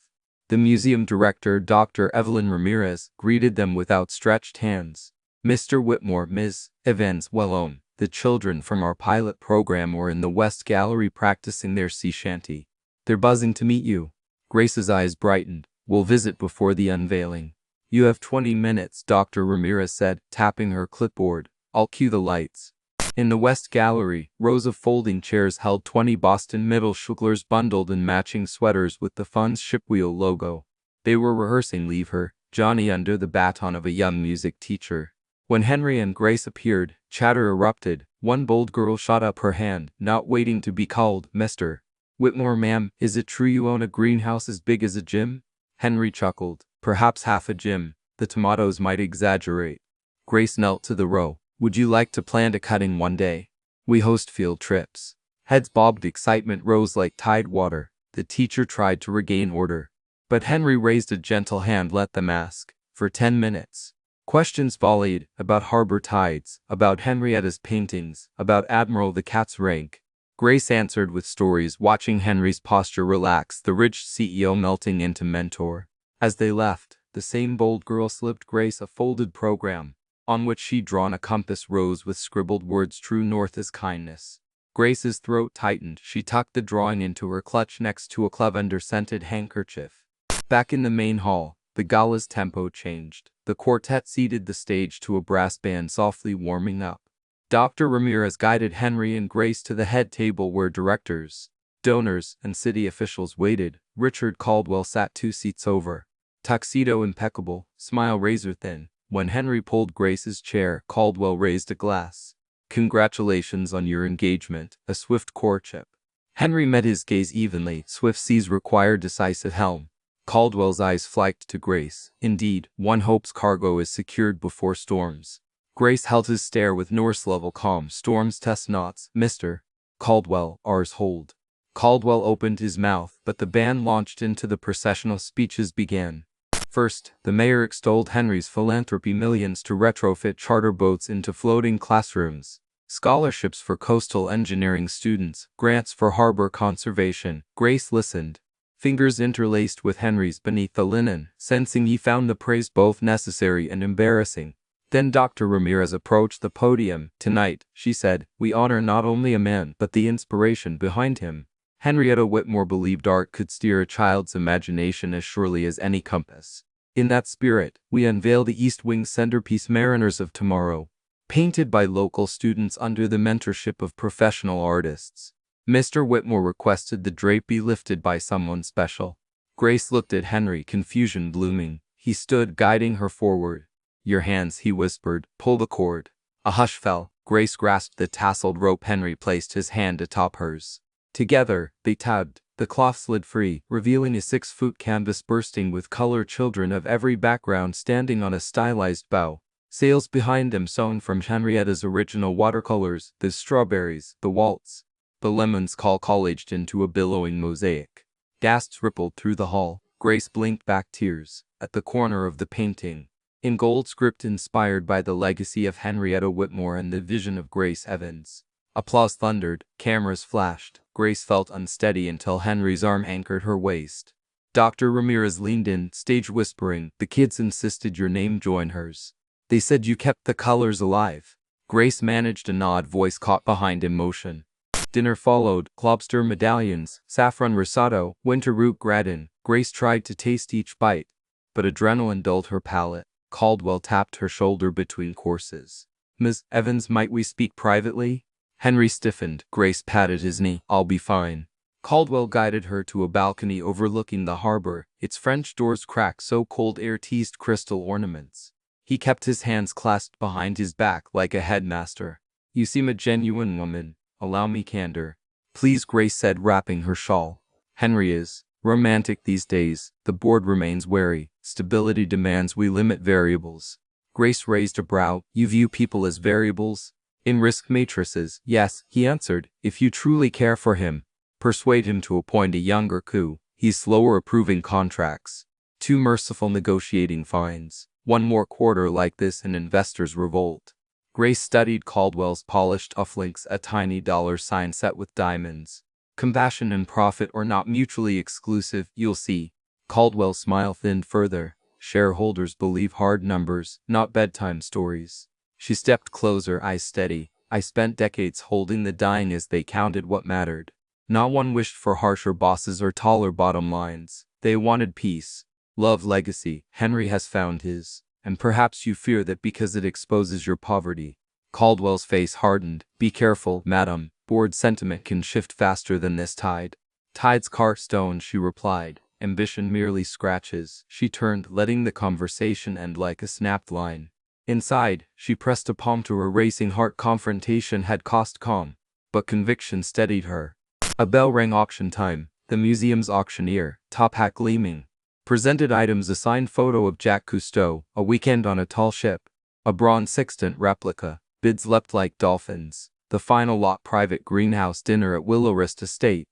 The museum director, Dr. Evelyn Ramirez, greeted them with outstretched hands. "Mr. Whitmore, Ms. Evans, well the children from our pilot program were in the West Gallery practicing their sea shanty." They're buzzing to meet you. Grace's eyes brightened. We'll visit before the unveiling. You have 20 minutes, Dr. Ramirez said, tapping her clipboard. I'll cue the lights. In the West Gallery, rows of folding chairs held 20 Boston middle schoolers bundled in matching sweaters with the fun's Shipwheel logo. They were rehearsing Leave Her, Johnny under the baton of a young music teacher. When Henry and Grace appeared, chatter erupted. One bold girl shot up her hand, not waiting to be called, Mr. Whitmore, ma'am, is it true you own a greenhouse as big as a gym? Henry chuckled. Perhaps half a gym. The tomatoes might exaggerate. Grace knelt to the row. Would you like to plant a cutting one day? We host field trips. Heads bobbed, excitement rose like tide water. The teacher tried to regain order. But Henry raised a gentle hand. Let them ask. For 10 minutes. Questions volleyed, about harbor tides, about Henrietta's paintings, about Admiral the Cat's rank. Grace answered with stories, watching Henry's posture relax, the rich CEO melting into mentor. As they left, the same bold girl slipped Grace a folded program, on which she'd drawn a compass rose with scribbled words, true north is kindness. Grace's throat tightened. She tucked the drawing into her clutch next to a lavender-scented handkerchief. Back in the main hall, the gala's tempo changed. The quartet seated the stage to a brass band softly warming up. Dr. Ramirez guided Henry and Grace to the head table where directors, donors, and city officials waited. Richard Caldwell sat 2 seats over. Tuxedo impeccable, smile razor thin. When Henry pulled Grace's chair, Caldwell raised a glass. Congratulations on your engagement, a swift courtship. Henry met his gaze evenly. Swift seas require decisive helm. Caldwell's eyes flicked to Grace. Indeed, one hopes cargo is secured before storms. Grace held his stare with Norse-level calm. Storms test knots, Mr. Caldwell, ours hold. Caldwell opened his mouth, but the band launched into the processional. Speeches began. First, the mayor extolled Henry's philanthropy, millions to retrofit charter boats into floating classrooms, scholarships for coastal engineering students, grants for harbor conservation. Grace listened, fingers interlaced with Henry's beneath the linen, sensing he found the praise both necessary and embarrassing. Then Dr. Ramirez approached the podium. Tonight, she said, we honor not only a man but the inspiration behind him. Henrietta Whitmore believed art could steer a child's imagination as surely as any compass. In that spirit, we unveil the East Wing centerpiece, Mariners of Tomorrow, painted by local students under the mentorship of professional artists. Mr. Whitmore requested the drape be lifted by someone special. Grace looked at Henry, confusion blooming. He stood, guiding her forward. Your hands, he whispered. Pull the cord. A hush fell. Grace grasped the tasseled rope. Henry placed his hand atop hers. Together, they tugged. The cloth slid free, revealing a 6-foot canvas bursting with color, children of every background standing on a stylized bow. Sails behind them sewn from Henrietta's original watercolors, the strawberries, the waltz, the lemons collaged into a billowing mosaic. Gasps rippled through the hall. Grace blinked back tears. At the corner of the painting, in gold script inspired by the legacy of Henrietta Whitmore and the vision of Grace Evans. Applause thundered, cameras flashed. Grace felt unsteady until Henry's arm anchored her waist. Dr. Ramirez leaned in, stage whispering, the kids insisted your name join hers. They said you kept the colors alive. Grace managed a nod, voice caught behind emotion. Dinner followed, lobster medallions, saffron risotto, winter root gratin. Grace tried to taste each bite, but adrenaline dulled her palate. Caldwell tapped her shoulder between courses. Ms. Evans, might we speak privately? Henry stiffened. Grace patted his knee. I'll be fine. Caldwell guided her to a balcony overlooking the harbor, its French doors cracked so cold air teased crystal ornaments. He kept his hands clasped behind his back like a headmaster. You seem a genuine woman. Allow me candor. Please, Grace said, wrapping her shawl. Henry is romantic these days. The board remains wary. Stability demands we limit variables. Grace raised a brow. You view people as variables? In risk matrices, yes, he answered. If you truly care for him, persuade him to appoint a younger coup. He's slower approving contracts, too merciful negotiating fines. One more quarter like this and investors revolt. Grace studied Caldwell's polished cufflinks, a tiny dollar sign set with diamonds. Compassion and profit are not mutually exclusive, you'll see. Caldwell's smile thinned further. Shareholders believe hard numbers, not bedtime stories. She stepped closer, eyes steady. I spent decades holding the dying as they counted what mattered. Not one wished for harsher bosses or taller bottom lines. They wanted peace, love, legacy. Henry has found his. And perhaps you fear that because it exposes your poverty. Caldwell's face hardened. Be careful, madam. Bored sentiment can shift faster than this tide. Tides cart stones, she replied. Ambition merely scratches. She turned, letting the conversation end like a snapped line. Inside, she pressed a palm to her racing heart. Confrontation had cost calm, but conviction steadied her. A bell rang. Auction time. The museum's auctioneer, top hat gleaming, presented items. A signed photo of Jacques Cousteau, a weekend on a tall ship. A bronze sextant replica. Bids leapt like dolphins. The final lot. Private greenhouse dinner at Willowrest Estate,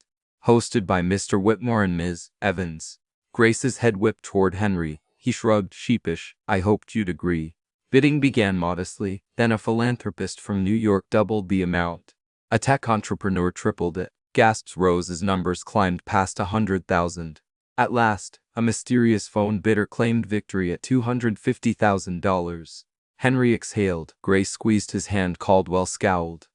hosted by Mr. Whitmore and Ms. Evans. Grace's head whipped toward Henry. He shrugged, sheepish. I hoped you'd agree. Bidding began modestly, then a philanthropist from New York doubled the amount. A tech entrepreneur tripled it. Gasps rose as numbers climbed past 100,000. At last, a mysterious phone bidder claimed victory at $250,000. Henry exhaled. Grace squeezed his hand. Caldwell scowled.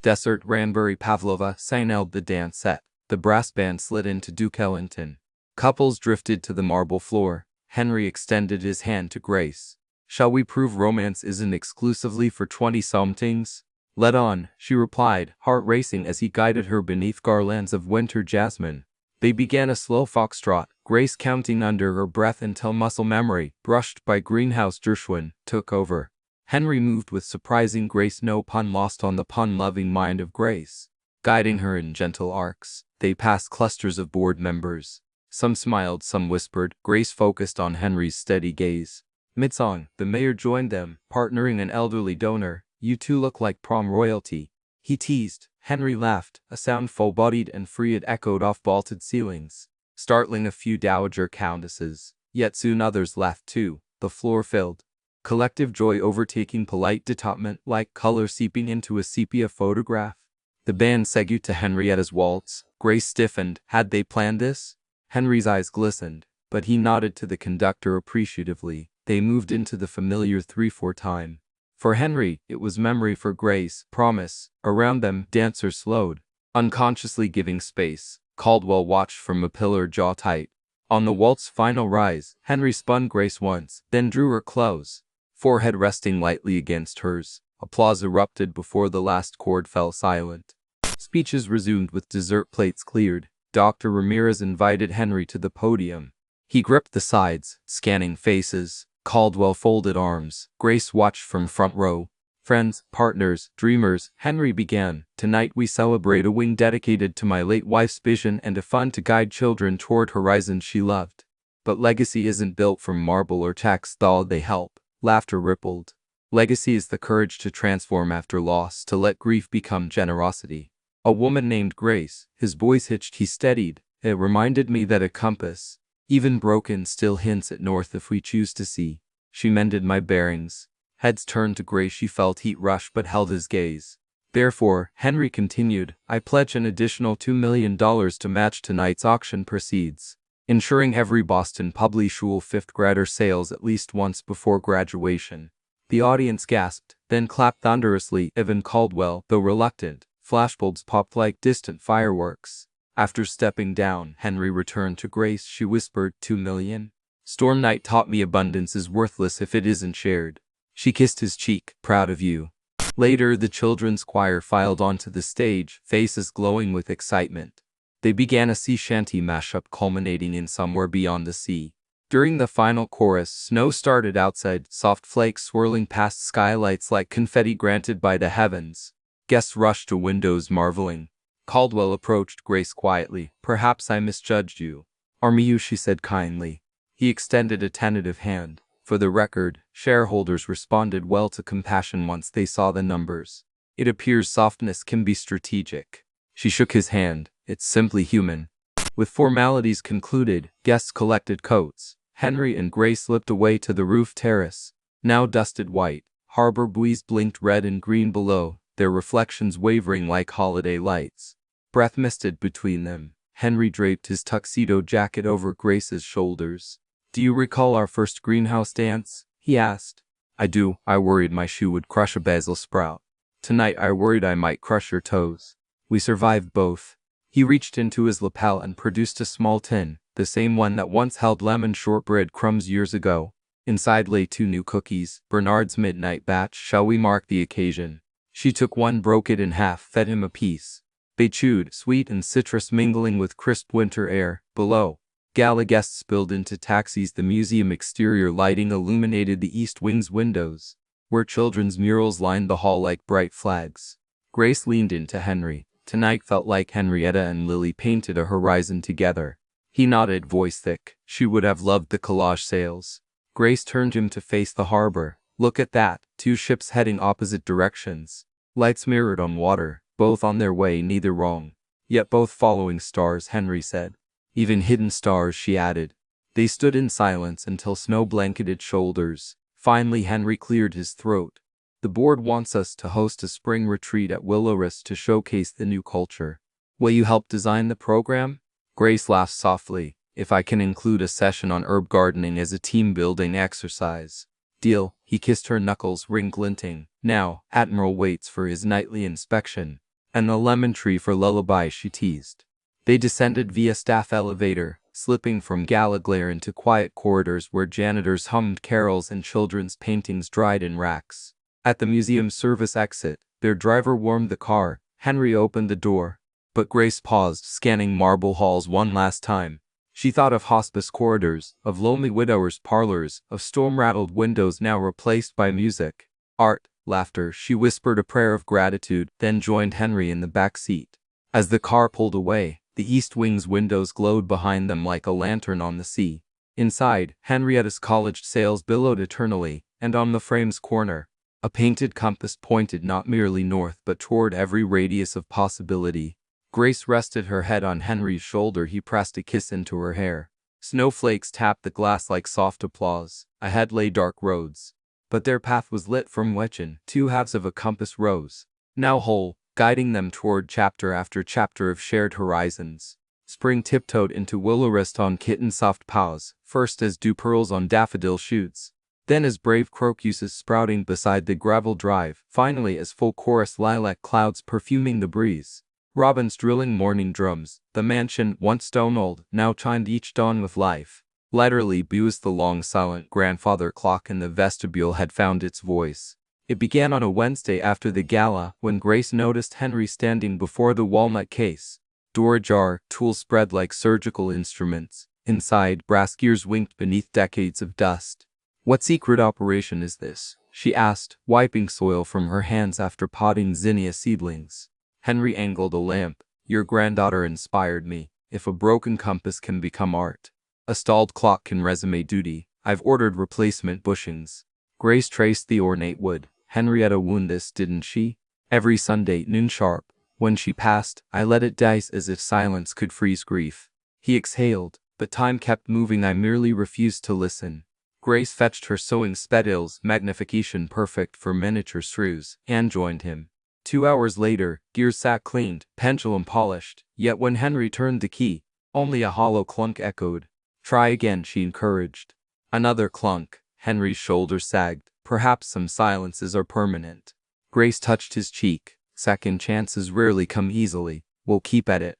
Dessert Ranbury Pavlova signaled the dance set. The brass band slid into Duke Ellington. Couples drifted to the marble floor. Henry extended his hand to Grace. Shall we prove romance isn't exclusively for 20-somethings? Let on, she replied, heart racing as he guided her beneath garlands of winter jasmine. They began a slow foxtrot, Grace counting under her breath until muscle memory, brushed by greenhouse Gershwin, took over. Henry moved with surprising grace, no pun lost on the pun-loving mind of Grace. Guiding her in gentle arcs, they passed clusters of board members. Some smiled, some whispered. Grace focused on Henry's steady gaze. Mid-song, the mayor joined them, partnering an elderly donor. You two look like prom royalty, he teased. Henry laughed, a sound full-bodied and free. It echoed off vaulted ceilings, startling a few dowager countesses. Yet soon others laughed too. The floor filled. Collective joy overtaking polite detachment, like color seeping into a sepia photograph. The band segued to Henrietta's waltz. Grace stiffened. Had they planned this? Henry's eyes glistened, but he nodded to the conductor appreciatively. They moved into the familiar 3/4 time. For Henry, it was memory. For Grace, promise. Around them, dancers slowed, unconsciously giving space. Caldwell watched from a pillar, jaw tight. On the waltz's final rise, Henry spun Grace once, then drew her close, forehead resting lightly against hers. Applause erupted before the last chord fell silent. Speeches resumed with dessert plates cleared. Dr. Ramirez invited Henry to the podium. He gripped the sides, scanning faces. Caldwell folded arms. Grace watched from front row. Friends, partners, dreamers, Henry began. Tonight we celebrate a wing dedicated to my late wife's vision and a fund to guide children toward horizons she loved. But legacy isn't built from marble or tax, though they help. Laughter rippled. Legacy is the courage to transform after loss, to let grief become generosity. A woman named Grace, his voice hitched, he steadied. It reminded me that a compass, even broken, still hints at north if we choose to see. She mended my bearings. Heads turned to Grace. She felt heat rush but held his gaze. Therefore, Henry continued, I pledge an additional $2 million to match tonight's auction proceeds, ensuring every Boston public school fifth grader sails at least once before graduation. The audience gasped, then clapped thunderously. Even Caldwell, though reluctant, flashbulbs popped like distant fireworks. After stepping down, Henry returned to Grace. She whispered, $2 million? Storm Night taught me abundance is worthless if it isn't shared. She kissed his cheek, proud of you. Later, the children's choir filed onto the stage, faces glowing with excitement. They began a sea shanty mashup culminating in Somewhere Beyond the Sea. During the final chorus, snow started outside, soft flakes swirling past skylights like confetti granted by the heavens. Guests rushed to windows marveling. Caldwell approached Grace quietly. Perhaps I misjudged you. Armiu, she said kindly. He extended a tentative hand. For the record, shareholders responded well to compassion once they saw the numbers. It appears softness can be strategic. She shook his hand. It's simply human. With formalities concluded, guests collected coats. Henry and Grace slipped away to the roof terrace, now dusted white. Harbor buoys blinked red and green below, their reflections wavering like holiday lights. Breath misted between them. Henry draped his tuxedo jacket over Grace's shoulders. Do you recall our first greenhouse dance? He asked. I do. I worried my shoe would crush a basil sprout. Tonight I worried I might crush your toes. We survived both. He reached into his lapel and produced a small tin, the same one that once held lemon shortbread crumbs years ago. Inside lay 2 new cookies, Bernard's midnight batch. Shall we mark the occasion? She took one, broke it in half, fed him a piece. They chewed, sweet and citrus mingling with crisp winter air. Below, gala guests spilled into taxis. The museum exterior lighting illuminated the east wing's windows, where children's murals lined the hall like bright flags. Grace leaned into Henry. Tonight felt like Henrietta and Lily painted a horizon together. He nodded, voice thick. She would have loved the collage sails. Grace turned him to face the harbor. Look at that, 2 ships heading opposite directions. Lights mirrored on water, both on their way, neither wrong. Yet both following stars, Henry said. Even hidden stars, she added. They stood in silence until snow blanketed shoulders. Finally Henry cleared his throat. The board wants us to host a spring retreat at Willowrest to showcase the new culture. Will you help design the program? Grace laughed softly. If I can include a session on herb gardening as a team-building exercise. Deal. He kissed her knuckles, ring glinting. Now, Admiral waits for his nightly inspection. And the lemon tree for lullaby, she teased. They descended via staff elevator, slipping from gala glare into quiet corridors where janitors hummed carols and children's paintings dried in racks. At the museum's service exit, their driver warmed the car. Henry opened the door, but Grace paused, scanning marble halls one last time. She thought of hospice corridors, of lonely widowers' parlors, of storm-rattled windows now replaced by music, art, laughter. She whispered a prayer of gratitude, then joined Henry in the back seat. As the car pulled away, the east wing's windows glowed behind them like a lantern on the sea. Inside, Henrietta's college sails billowed eternally, and on the frame's corner, a painted compass pointed not merely north but toward every radius of possibility. Grace rested her head on Henry's shoulder. He pressed a kiss into her hair. Snowflakes tapped the glass like soft applause. Ahead lay dark roads, but their path was lit from within. 2 halves of a compass rose, now whole, guiding them toward chapter after chapter of shared horizons. Spring tiptoed into Willowrest on kitten-soft paws, first as dew pearls on daffodil shoots, then as brave crocuses sprouting beside the gravel drive, finally as full chorus lilac clouds perfuming the breeze. Robins drilling morning drums. The mansion, once stone-old, now chimed each dawn with life. Laterally buzzed the long silent grandfather clock in the vestibule had found its voice. It began on a Wednesday after the gala, when Grace noticed Henry standing before the walnut case. Door ajar, tools spread like surgical instruments. Inside, brass gears winked beneath decades of dust. What secret operation is this? She asked, wiping soil from her hands after potting zinnia seedlings. Henry angled a lamp. Your granddaughter inspired me. If a broken compass can become art, a stalled clock can resume duty. I've ordered replacement bushings. Grace traced the ornate wood. Henrietta wound this, didn't she? Every Sunday, noon sharp. When she passed, I let it dice as if silence could freeze grief. He exhaled, but time kept moving. I merely refused to listen. Grace fetched her sewing spedales, magnification perfect for miniature shrews, and joined him. 2 hours later, gears sat cleaned, pendulum polished, yet when Henry turned the key, only a hollow clunk echoed. Try again, she encouraged. Another clunk. Henry's shoulders sagged. Perhaps some silences are permanent. Grace touched his cheek. Second chances rarely come easily. We'll keep at it.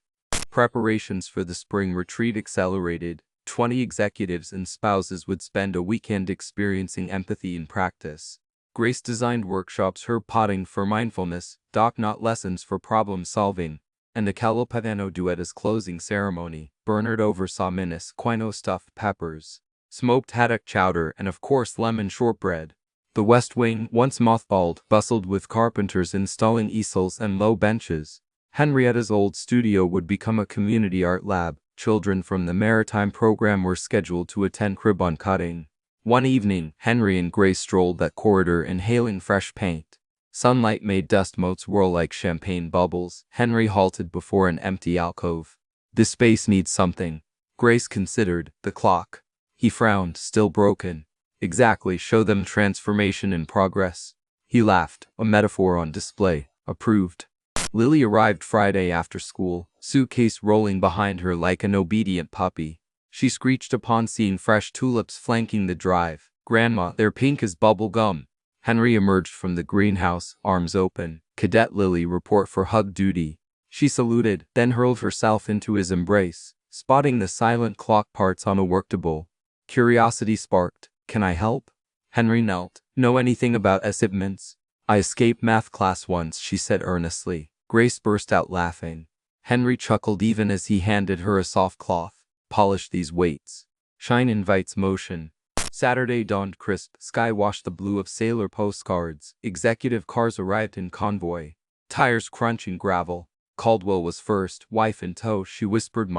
Preparations for the spring retreat accelerated. 20 executives and spouses would spend a weekend experiencing empathy in practice. Grace designed workshops, herb potting for mindfulness, doc knot lessons for problem solving, and a Calipatano duet as closing ceremony. Bernard oversaw mince, quinoa stuffed peppers, smoked haddock chowder, and of course lemon shortbread. The West Wing, once mothballed, bustled with carpenters installing easels and low benches. Henrietta's old studio would become a community art lab. Children from the maritime program were scheduled to attend ribbon cutting. One evening, Henry and Grace strolled that corridor inhaling fresh paint. Sunlight made dust motes whirl like champagne bubbles. Henry halted before an empty alcove. This space needs something. Grace considered the clock. He frowned, still broken. Exactly, show them transformation in progress. He laughed, a metaphor on display. Approved. Lily arrived Friday after school, suitcase rolling behind her like an obedient puppy. She screeched upon seeing fresh tulips flanking the drive. Grandma, they're pink as bubble gum. Henry emerged from the greenhouse, arms open. Cadet Lily, report for hug duty. She saluted, then hurled herself into his embrace, spotting the silent clock parts on a worktable. Curiosity sparked. Can I help? Henry knelt. Know anything about shipments? I escaped math class once, she said earnestly. Grace burst out laughing. Henry chuckled even as he handed her a soft cloth. Polish these weights. Shine invites motion. Saturday dawned crisp. Sky washed the blue of sailor postcards. Executive cars arrived in convoy. Tires crunching gravel. Caldwell was first, wife in tow. She whispered,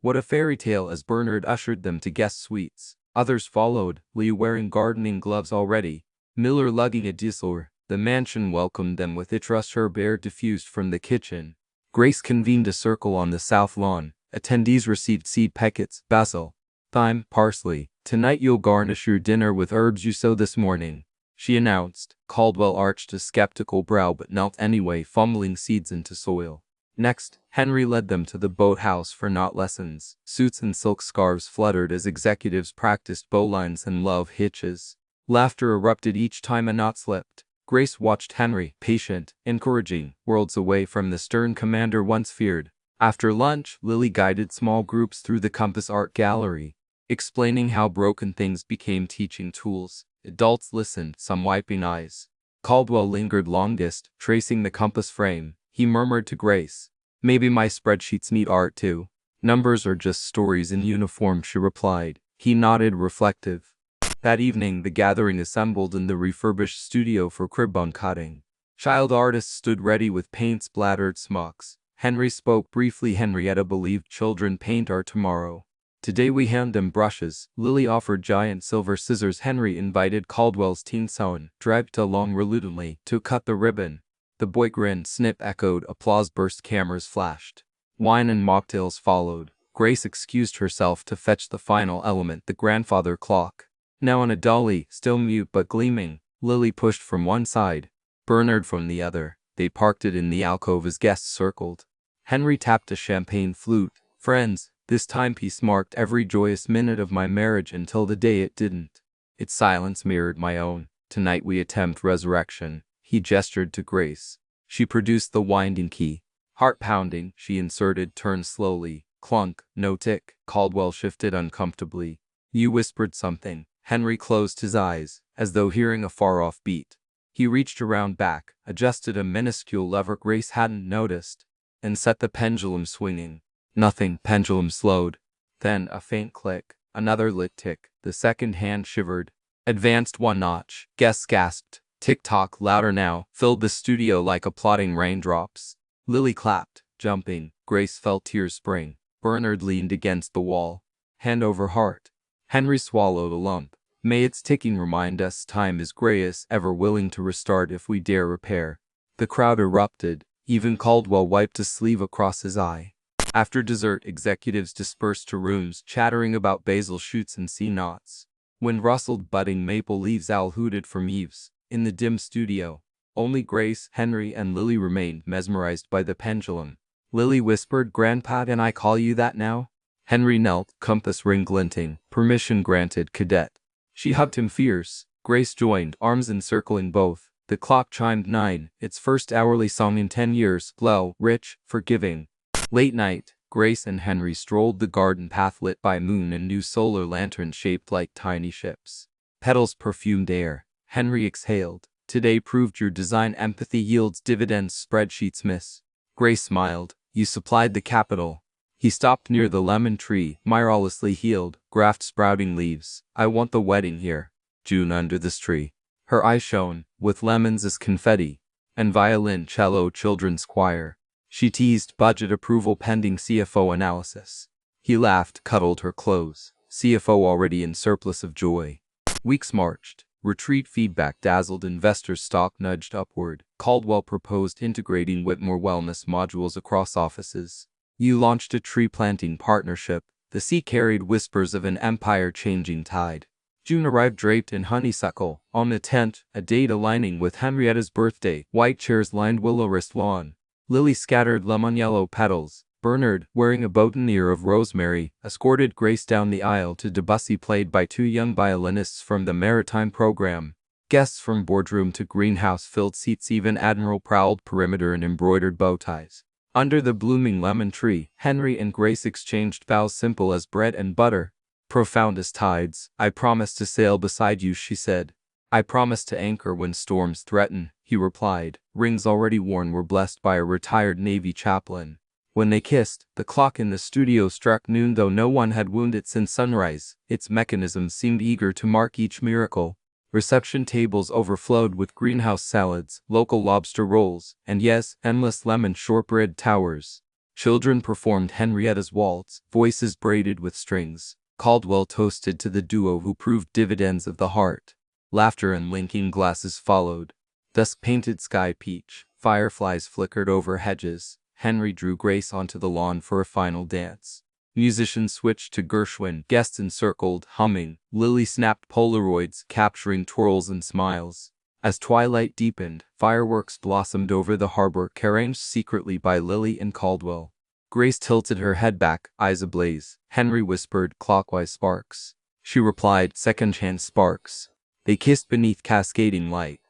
what a fairy tale, as Bernard ushered them to guest suites. Others followed, Lee wearing gardening gloves already, Miller lugging a diesel. The mansion welcomed them with citrus herb air diffused from the kitchen. Grace convened a circle on the south lawn. Attendees received seed packets, basil, thyme, parsley. Tonight you'll garnish your dinner with herbs you sowed this morning, she announced. Caldwell arched a skeptical brow but knelt anyway, fumbling seeds into soil. Next, Henry led them to the boathouse for knot lessons. Suits and silk scarves fluttered as executives practiced bowlines and love hitches. Laughter erupted each time a knot slipped. Grace watched Henry, patient, encouraging, worlds away from the stern commander once feared. After lunch, Lily guided small groups through the Compass Art Gallery, explaining how broken things became teaching tools. Adults listened, some wiping eyes. Caldwell lingered longest, tracing the compass frame. He murmured to Grace, maybe my spreadsheets need art too. Numbers are just stories in uniform, she replied. He nodded, reflective. That evening, the gathering assembled in the refurbished studio for ribbon cutting. Child artists stood ready with paint-splattered smocks. Henry spoke briefly. Henrietta believed children paint our tomorrow. Today we hand them brushes. Lily offered giant silver scissors. Henry invited Caldwell's teen son, dragged along reluctantly, to cut the ribbon. The boy grinned. Snip echoed. Applause burst. Cameras flashed. Wine and mocktails followed. Grace excused herself to fetch the final element, the grandfather clock. Now on a dolly, still mute but gleaming, Lily pushed from one side, Bernard from the other. They parked it in the alcove as guests circled. Henry tapped a champagne flute. Friends, this timepiece marked every joyous minute of my marriage until the day it didn't. Its silence mirrored my own. Tonight we attempt resurrection. He gestured to Grace. She produced the winding key. Heart pounding, she inserted, turned slowly. Clunk, no tick. Caldwell shifted uncomfortably. You whispered something. Henry closed his eyes, as though hearing a far-off beat. He reached around back, adjusted a minuscule lever Grace hadn't noticed, and set the pendulum swinging. Nothing. Pendulum slowed. Then a faint click, another lit tick. The second hand shivered. Advanced one notch. Guests gasped. Tick-tock, louder now, filled the studio like applauding raindrops. Lily clapped, jumping. Grace felt tears spring. Bernard leaned against the wall, hand over heart. Henry swallowed a lump. May its ticking remind us time is gracious, ever willing to restart if we dare repair. The crowd erupted. Even Caldwell wiped a sleeve across his eye. After dessert, executives dispersed to rooms, chattering about basil shoots and sea knots. Wind rustled budding maple leaves. Owl hooted from eaves. In the dim studio, only Grace, Henry, and Lily remained, mesmerized by the pendulum. Lily whispered, Grandpa, can I call you that now? Henry knelt, compass ring glinting. Permission granted, cadet. She hugged him fierce. Grace joined, arms encircling both. The clock chimed 9, its first hourly song in 10 years, low, rich, forgiving. Late night, Grace and Henry strolled the garden path lit by moon and new solar lanterns shaped like tiny ships. Petals perfumed air. Henry exhaled. Today proved your design empathy yields dividends. Spreadsheets miss. Grace smiled. You supplied the capital. He stopped near the lemon tree, miraculously healed, graft sprouting leaves. I want the wedding here. June under this tree. Her eyes shone, with lemons as confetti, and violin, cello, children's choir. She teased, budget approval pending CFO analysis. He laughed, cuddled her close. CFO already in surplus of joy. Weeks marched. Retreat feedback dazzled investors. Stock nudged upward. Caldwell proposed integrating Whitmore wellness modules across offices. You launched a tree planting partnership. The sea carried whispers of an empire-changing tide. June arrived draped in honeysuckle. On the tent, a date aligning with Henrietta's birthday. White chairs lined willow-wrist lawn. Lily scattered lemon-yellow petals. Bernard, wearing a boutonniere of rosemary, escorted Grace down the aisle to Debussy played by two young violinists from the maritime program. Guests from boardroom to greenhouse filled seats. Even Admiral prowled perimeter in embroidered bow ties. Under the blooming lemon tree, Henry and Grace exchanged vows simple as bread and butter, profound as tides. "I promise to sail beside you," she said. "I promise to anchor when storms threaten," he replied. Rings already worn were blessed by a retired Navy chaplain. When they kissed, the clock in the studio struck noon. Though no one had wound it since sunrise, its mechanism seemed eager to mark each miracle. Reception tables overflowed with greenhouse salads, local lobster rolls, and yes, endless lemon shortbread towers. Children performed Henrietta's waltz, voices braided with strings. Caldwell toasted to the duo who proved dividends of the heart. Laughter and linking glasses followed. Dusk-painted sky peach, fireflies flickered over hedges. Henry drew Grace onto the lawn for a final dance. Musicians switched to Gershwin, guests encircled, humming. Lily snapped Polaroids, capturing twirls and smiles. As twilight deepened, fireworks blossomed over the harbor, arranged secretly by Lily and Caldwell. Grace tilted her head back, eyes ablaze. Henry whispered, "Clockwise sparks." She replied, "Second chance sparks." They kissed beneath cascading light.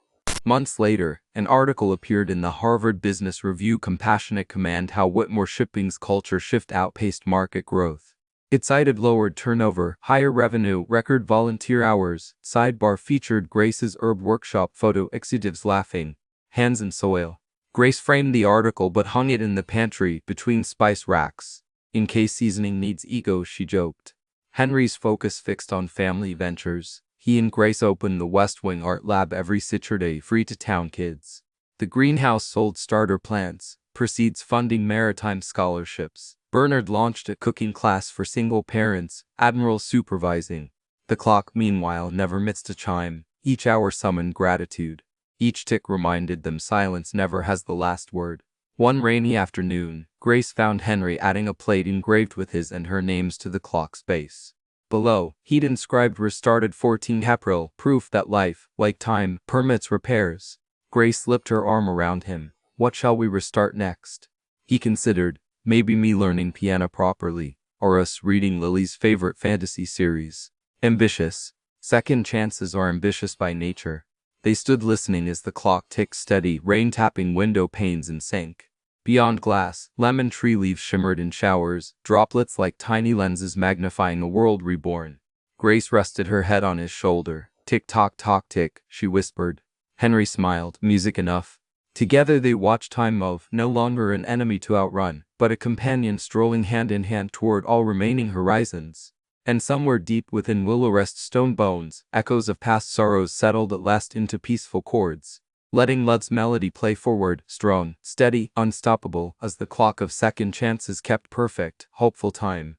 Months later, an article appeared in the Harvard Business Review. Compassionate command: how Whitmore Shipping's culture shift outpaced market growth. It cited lowered turnover, higher revenue, record volunteer hours. Sidebar featured Grace's herb workshop photo. Executives laughing, hands in soil. Grace framed the article but hung it in the pantry between spice racks. "In case seasoning needs ego," she joked. Henry's focus fixed on family ventures. He and Grace opened the West Wing Art Lab every Saturday, free to town kids. The greenhouse sold starter plants, proceeds funding maritime scholarships. Bernard launched a cooking class for single parents, Admiral supervising. The clock, meanwhile, never missed a chime. Each hour summoned gratitude. Each tick reminded them silence never has the last word. One rainy afternoon, Grace found Henry adding a plate engraved with his and her names to the clock's base. Below, he'd inscribed "Restarted 14 April," proof that life, like time, permits repairs. Grace slipped her arm around him. "What shall we restart next?" He considered. "Maybe me learning piano properly, or us reading Lily's favorite fantasy series." Ambitious. Second chances are ambitious by nature. They stood listening as the clock ticked steady, rain tapping window panes and sank. Beyond glass, lemon tree leaves shimmered in showers, droplets like tiny lenses magnifying a world reborn. Grace rested her head on his shoulder. "Tick tock tock tick," she whispered. Henry smiled. "Music enough." Together they watched time move, no longer an enemy to outrun, but a companion strolling hand in hand toward all remaining horizons. And somewhere deep within Willowrest stone bones, echoes of past sorrows settled at last into peaceful chords, letting Lud's melody play forward, strong, steady, unstoppable, as the clock of second chances kept perfect, hopeful time.